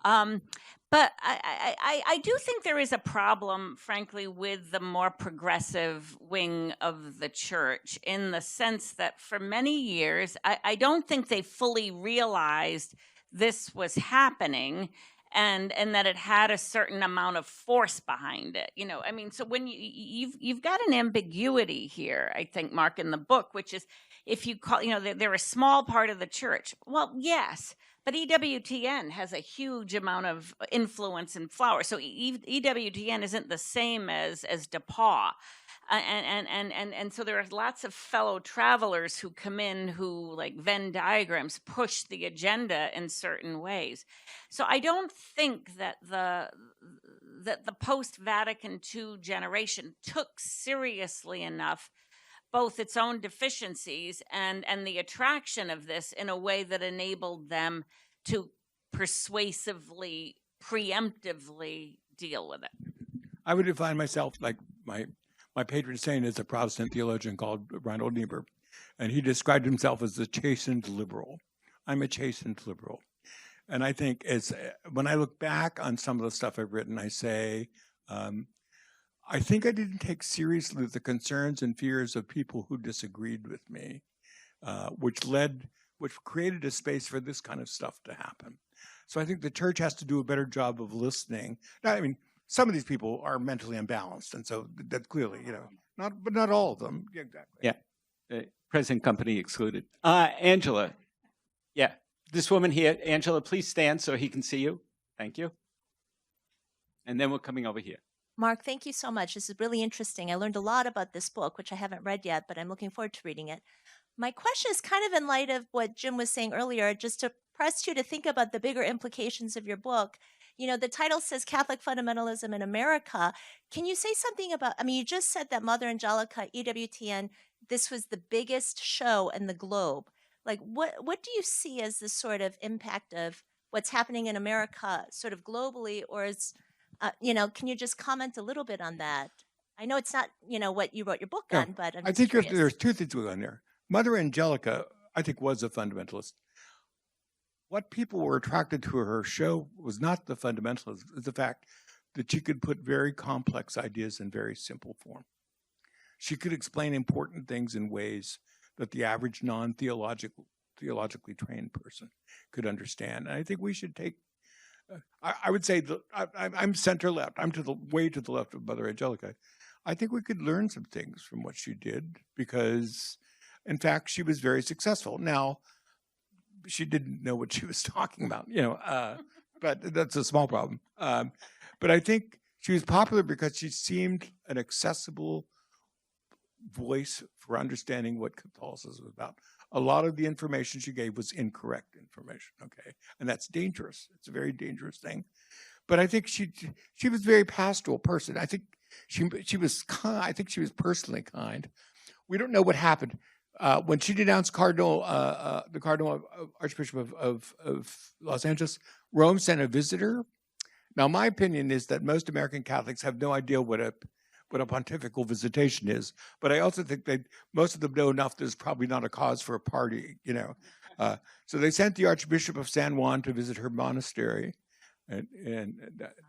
But I do think there is a problem, frankly, with the more progressive wing of the church, in the sense that for many years, I don't think they fully realized this was happening, and that it had a certain amount of force behind it. I mean, so when you've got an ambiguity here, I think, Mark, in the book, which is, if you call, they're a small part of the church. Well, yes. But EWTN has a huge amount of influence in flower. So EWTN isn't the same as DePauw. And so there are lots of fellow travelers who come in who, like Venn diagrams, push the agenda in certain ways. So I don't think that the post-Vatican II generation took seriously enough both its own deficiencies and the attraction of this in a way that enabled them to persuasively, preemptively deal with it. I would define myself, like my patron saint is a Protestant theologian called Randall, and he described himself as a chastened liberal. I'm a chastened liberal. And I think when I look back on some of the stuff I've written, I say, I think I didn't take seriously the concerns and fears of people who disagreed with me, which created a space for this kind of stuff to happen. So I think the church has to do a better job of listening. Now, I mean, some of these people are mentally imbalanced, and so that's clearly, but not all of them. Yeah, exactly. Yeah, present company excluded. Angela, yeah, this woman here. Angela, please stand so he can see you. Thank you. And then we're coming over here. Mark, thank you so much. This is really interesting. I learned a lot about this book, which I haven't read yet, but I'm looking forward to reading it. My question is kind of in light of what Jim was saying earlier, just to press you to think about the bigger implications of your book. The title says Catholic Fundamentalism in America. Can you say something about, you just said that Mother Angelica, EWTN, this was the biggest show in the globe. Like, what do you see as the sort of impact of what's happening in America sort of globally, or is... can you just comment a little bit on that? I know it's not, what you wrote your book on, but I think there's two things going on there. Mother Angelica, I think, was a fundamentalist. What people were attracted to her show was not the fundamentalism, it was the fact that she could put very complex ideas in very simple form. She could explain important things in ways that the average non-theologically trained person could understand. And I think we should take I would say I'm center left. I'm way to the left of Mother Angelica. I think we could learn some things from what she did because, in fact, she was very successful. Now, she didn't know what she was talking about, but that's a small problem. But I think she was popular because she seemed an accessible voice for understanding what Catholicism was about. A lot of the information she gave was incorrect information, okay? And that's dangerous. It's a very dangerous thing. But I think she was a very pastoral person. I think she was kind. I think she was personally kind. We don't know what happened. When she denounced the Cardinal Archbishop of Los Angeles, Rome sent a visitor. Now, my opinion is that most American Catholics have no idea what a pontifical visitation is, but I also think that most of them know enough that it's probably not a cause for a party, So they sent the Archbishop of San Juan to visit her monastery, and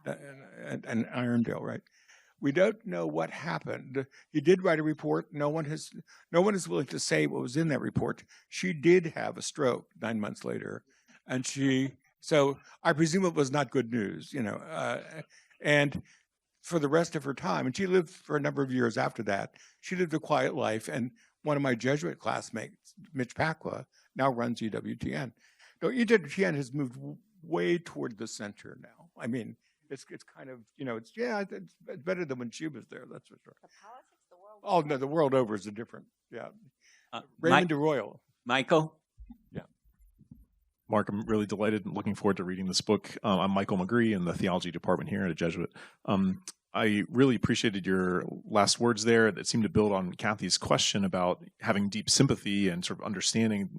Irondale, right? We don't know what happened. He did write a report. No one is willing to say what was in that report. She did have a stroke 9 months later, and so I presume it was not good news, and for the rest of her time, and she lived for a number of years after that. She lived a quiet life, and one of my Jesuit classmates, Mitch Pacwa, now runs EWTN. No, EWTN has moved way toward the center now. I mean, it's kind of, it's better than when she was there, that's for sure. The politics, the world. Oh, no, the world over is a different, Raymond DeRoyal. Michael? Yeah. Mark, I'm really delighted and looking forward to reading this book. I'm Michael McGree in the theology department here at a Jesuit. I really appreciated your last words there that seemed to build on Kathy's question about having deep sympathy and sort of understanding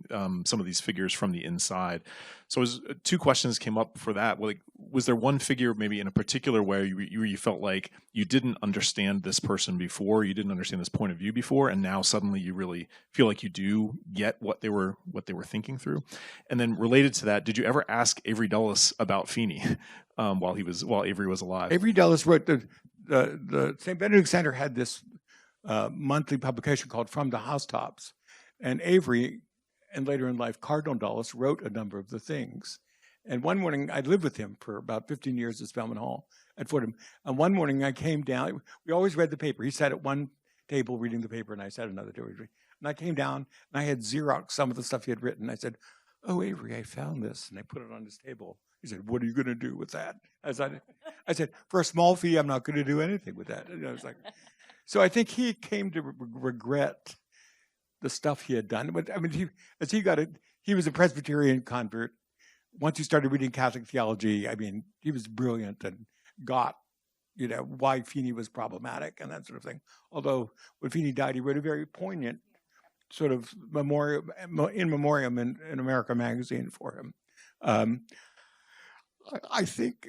some of these figures from the inside. So two questions came up for that. Was there one figure maybe in a particular way you felt like you didn't understand this person before, you didn't understand this point of view before, and now suddenly you really feel like you do get what they were thinking through? And then related to that, did you ever ask Avery Dulles about Feeney while Avery was alive? Avery Dulles wrote the St. Benedict Center had this monthly publication called From the Housetops, and Avery, and later in life Cardinal Dulles, wrote a number of the things. And one morning, I lived with him for about 15 years at Spelman Hall at Fordham. And one morning I came down, we always read the paper. He sat at one table reading the paper, and I sat at another table reading. And I came down, and I had Xerox some of the stuff he had written. I said, "Oh, Avery, I found this." And I put it on his table. He said, "What are you going to do with that?" I said, "For a small fee, I'm not going to do anything with that." And I was like, so I think he came to regret the stuff he had done. But I mean, he was a Presbyterian convert. Once he started reading Catholic theology, I mean, he was brilliant and got, why Feeney was problematic and that sort of thing. Although when Feeney died, he wrote a very poignant sort of in memoriam in America magazine for him. I think,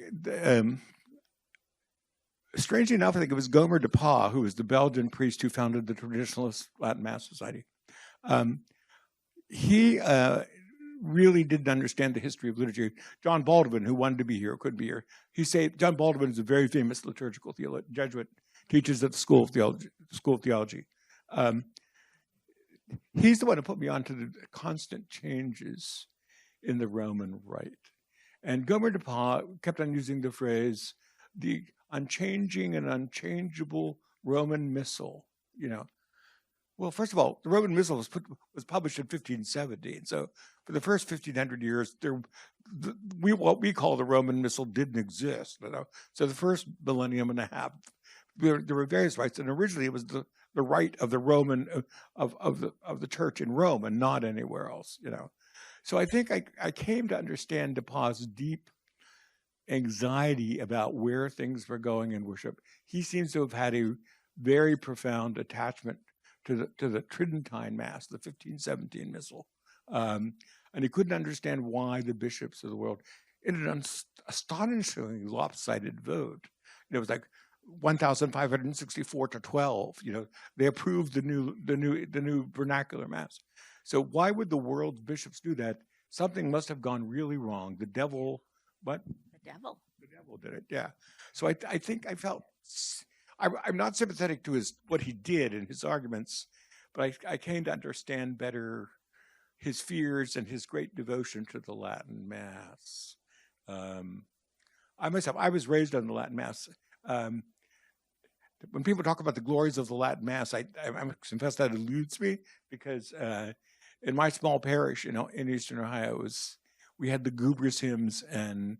strangely enough, I think it was Gomer de Pau, who was the Belgian priest who founded the Traditionalist Latin Mass Society. He really didn't understand the history of liturgy. John Baldwin, who wanted to be here, couldn't be here. John Baldwin is a very famous liturgical theologian, Jesuit, teaches at the School of Theology. He's the one who put me on to the constant changes in the Roman Rite. And Gomer de Pau kept on using the phrase, the unchanging and unchangeable Roman Missal, Well, first of all, the Roman Missal was published in 1570. And so for the first 1,500 years, what we call the Roman Missal didn't exist. So the first millennium and a half, there were various rites. And originally it was the rite of the Roman, of the church in Rome and not anywhere else, So I think I came to understand de Pau's deep anxiety about where things were going in worship. He seems to have had a very profound attachment to the Tridentine Mass, the 1517 Missal. And he couldn't understand why the bishops of the world, in an astonishingly lopsided vote, it was like 1,564 to 12, they approved the new vernacular Mass. So why would the world's bishops do that? Something must have gone really wrong. The devil, what? The devil. The devil did it, yeah. So I think I felt, I'm not sympathetic to what he did in his arguments, but I came to understand better his fears and his great devotion to the Latin Mass. I was raised on the Latin Mass. When people talk about the glories of the Latin Mass, I confess that eludes me, because in my small parish, in Eastern Ohio, we had the Gubrus hymns, and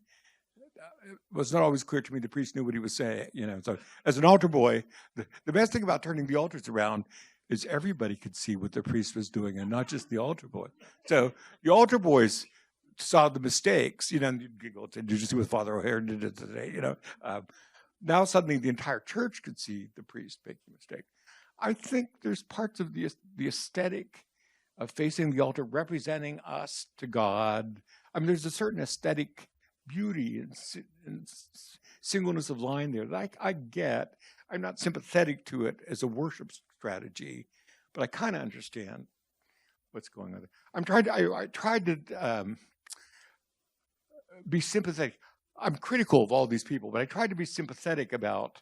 it was not always clear to me the priest knew what he was saying. So as an altar boy, the best thing about turning the altars around is everybody could see what the priest was doing, and not just the altar boy. So the altar boys saw the mistakes. You'd giggle, did you see what Father O'Hare did today? Now suddenly the entire church could see the priest making a mistake. I think there's parts of the aesthetic of facing the altar, representing us to God. I mean, there's a certain aesthetic beauty and singleness of line there that I get. I'm not sympathetic to it as a worship strategy, but I kind of understand what's going on there. I tried to be sympathetic. I'm critical of all these people, but I tried to be sympathetic about,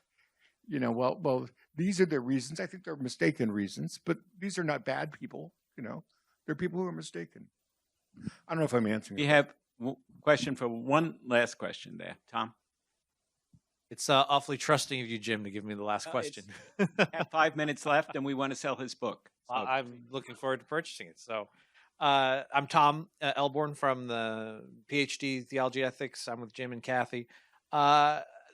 well, these are their reasons. I think they're mistaken reasons, but these are not bad people. They're people who are mistaken. I don't know if I'm answering. We have a question for one last question there. Tom? It's awfully trusting of you, Jim, to give me the last question. We have 5 minutes left, and we want to sell his book. So. I'm looking forward to purchasing it. So I'm Tom Elborn from the PhD Theology Ethics. I'm with Jim and Kathy.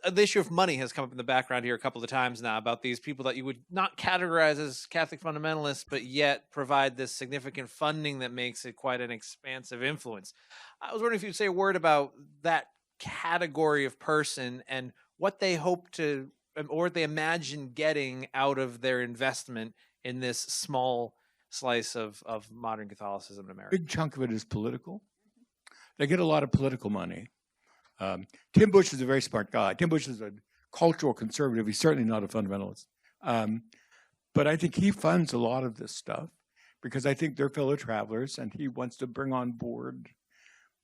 The issue of money has come up in the background here a couple of times now, about these people that you would not categorize as Catholic fundamentalists, but yet provide this significant funding that makes it quite an expansive influence. I was wondering if you'd say a word about that category of person and what they hope to what they imagine getting out of their investment in this small slice of modern Catholicism in America. Big chunk of it is political. They get a lot of political money. Tim Bush is a very smart guy. Tim Bush is a cultural conservative. He's certainly not a fundamentalist. But I think he funds a lot of this stuff because I think they're fellow travelers, and he wants to bring on board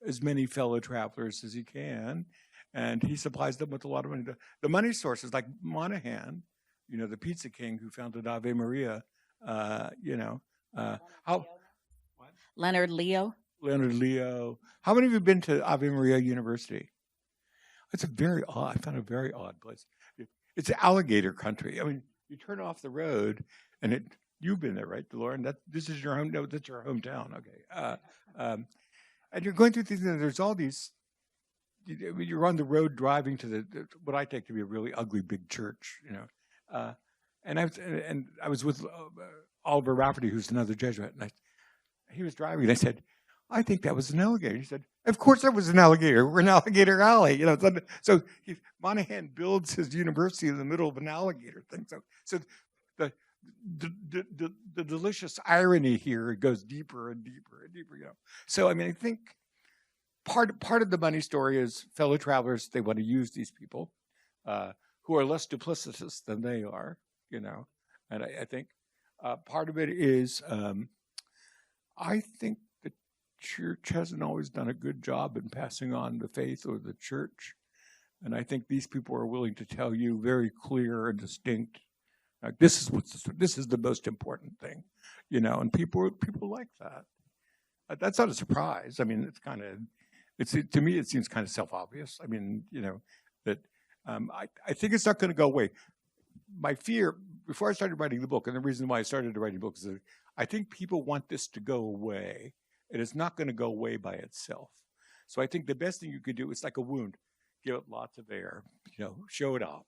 as many fellow travelers as he can, and he supplies them with a lot of money. The money sources, like Monahan, the pizza king who founded Ave Maria, Leonard Leo. Leonard Leo. How many of you have been to Ave Maria University? It's I found a very odd place. It's alligator country. I mean, you turn off the road, and you've been there, right, Lauren? This is your home. No, that's your hometown. Okay. And you're going through things, and there's all these. You're on the road driving to what I take to be a really ugly big church, And I was with Oliver Rafferty, who's another Jesuit, and he was driving, and I said, "I think that was an alligator." He said, "Of course that was an alligator. We're in Alligator Alley." So Monahan builds his university in the middle of an alligator thing. So the delicious irony here goes deeper and deeper and deeper. So I think part of the money story is fellow travelers. They want to use these people who are less duplicitous than they are. And I think part of it is I think the church hasn't always done a good job in passing on the faith or the church. And I think these people are willing to tell you very clear and distinct, like, this is the most important thing, and people like that. That's not a surprise. I mean, to me, it seems kind of self-obvious. I mean, that I think it's not going to go away. My fear, before I started writing the book, and the reason why I started writing the book is that I think people want this to go away, and it's not going to go away by itself. So I think the best thing you could do is like a wound. Give it lots of air, show it off.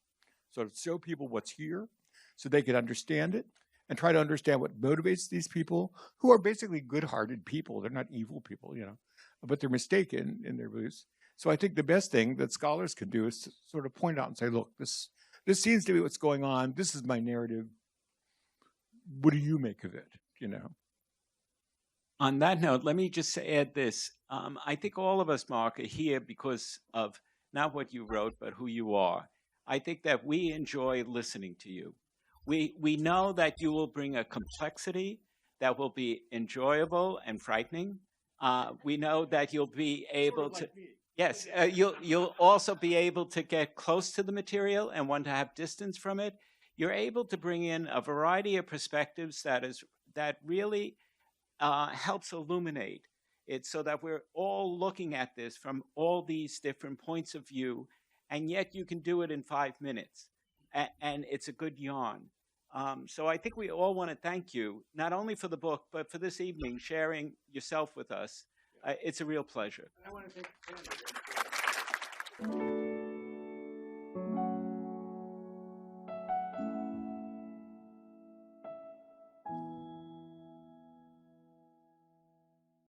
So show people what's here so they can understand it and try to understand what motivates these people who are basically good-hearted people. They're not evil people, but they're mistaken in their beliefs. So I think the best thing that scholars can do is to sort of point out and say, look, this seems to be what's going on. This is my narrative. What do you make of it, On that note, let me just add this. I think all of us, Mark, are here because of not what you wrote, but who you are. I think that we enjoy listening to you. We know that you will bring a complexity that will be enjoyable and frightening. We know that you'll be able to... Yes, you'll also be able to get close to the material and want to have distance from it. You're able to bring in a variety of perspectives that really helps illuminate it, so that we're all looking at this from all these different points of view, and yet you can do it in 5 minutes, and it's a good yarn. So I think we all want to thank you, not only for the book, but for this evening, sharing yourself with us. It's a real pleasure. I want to thank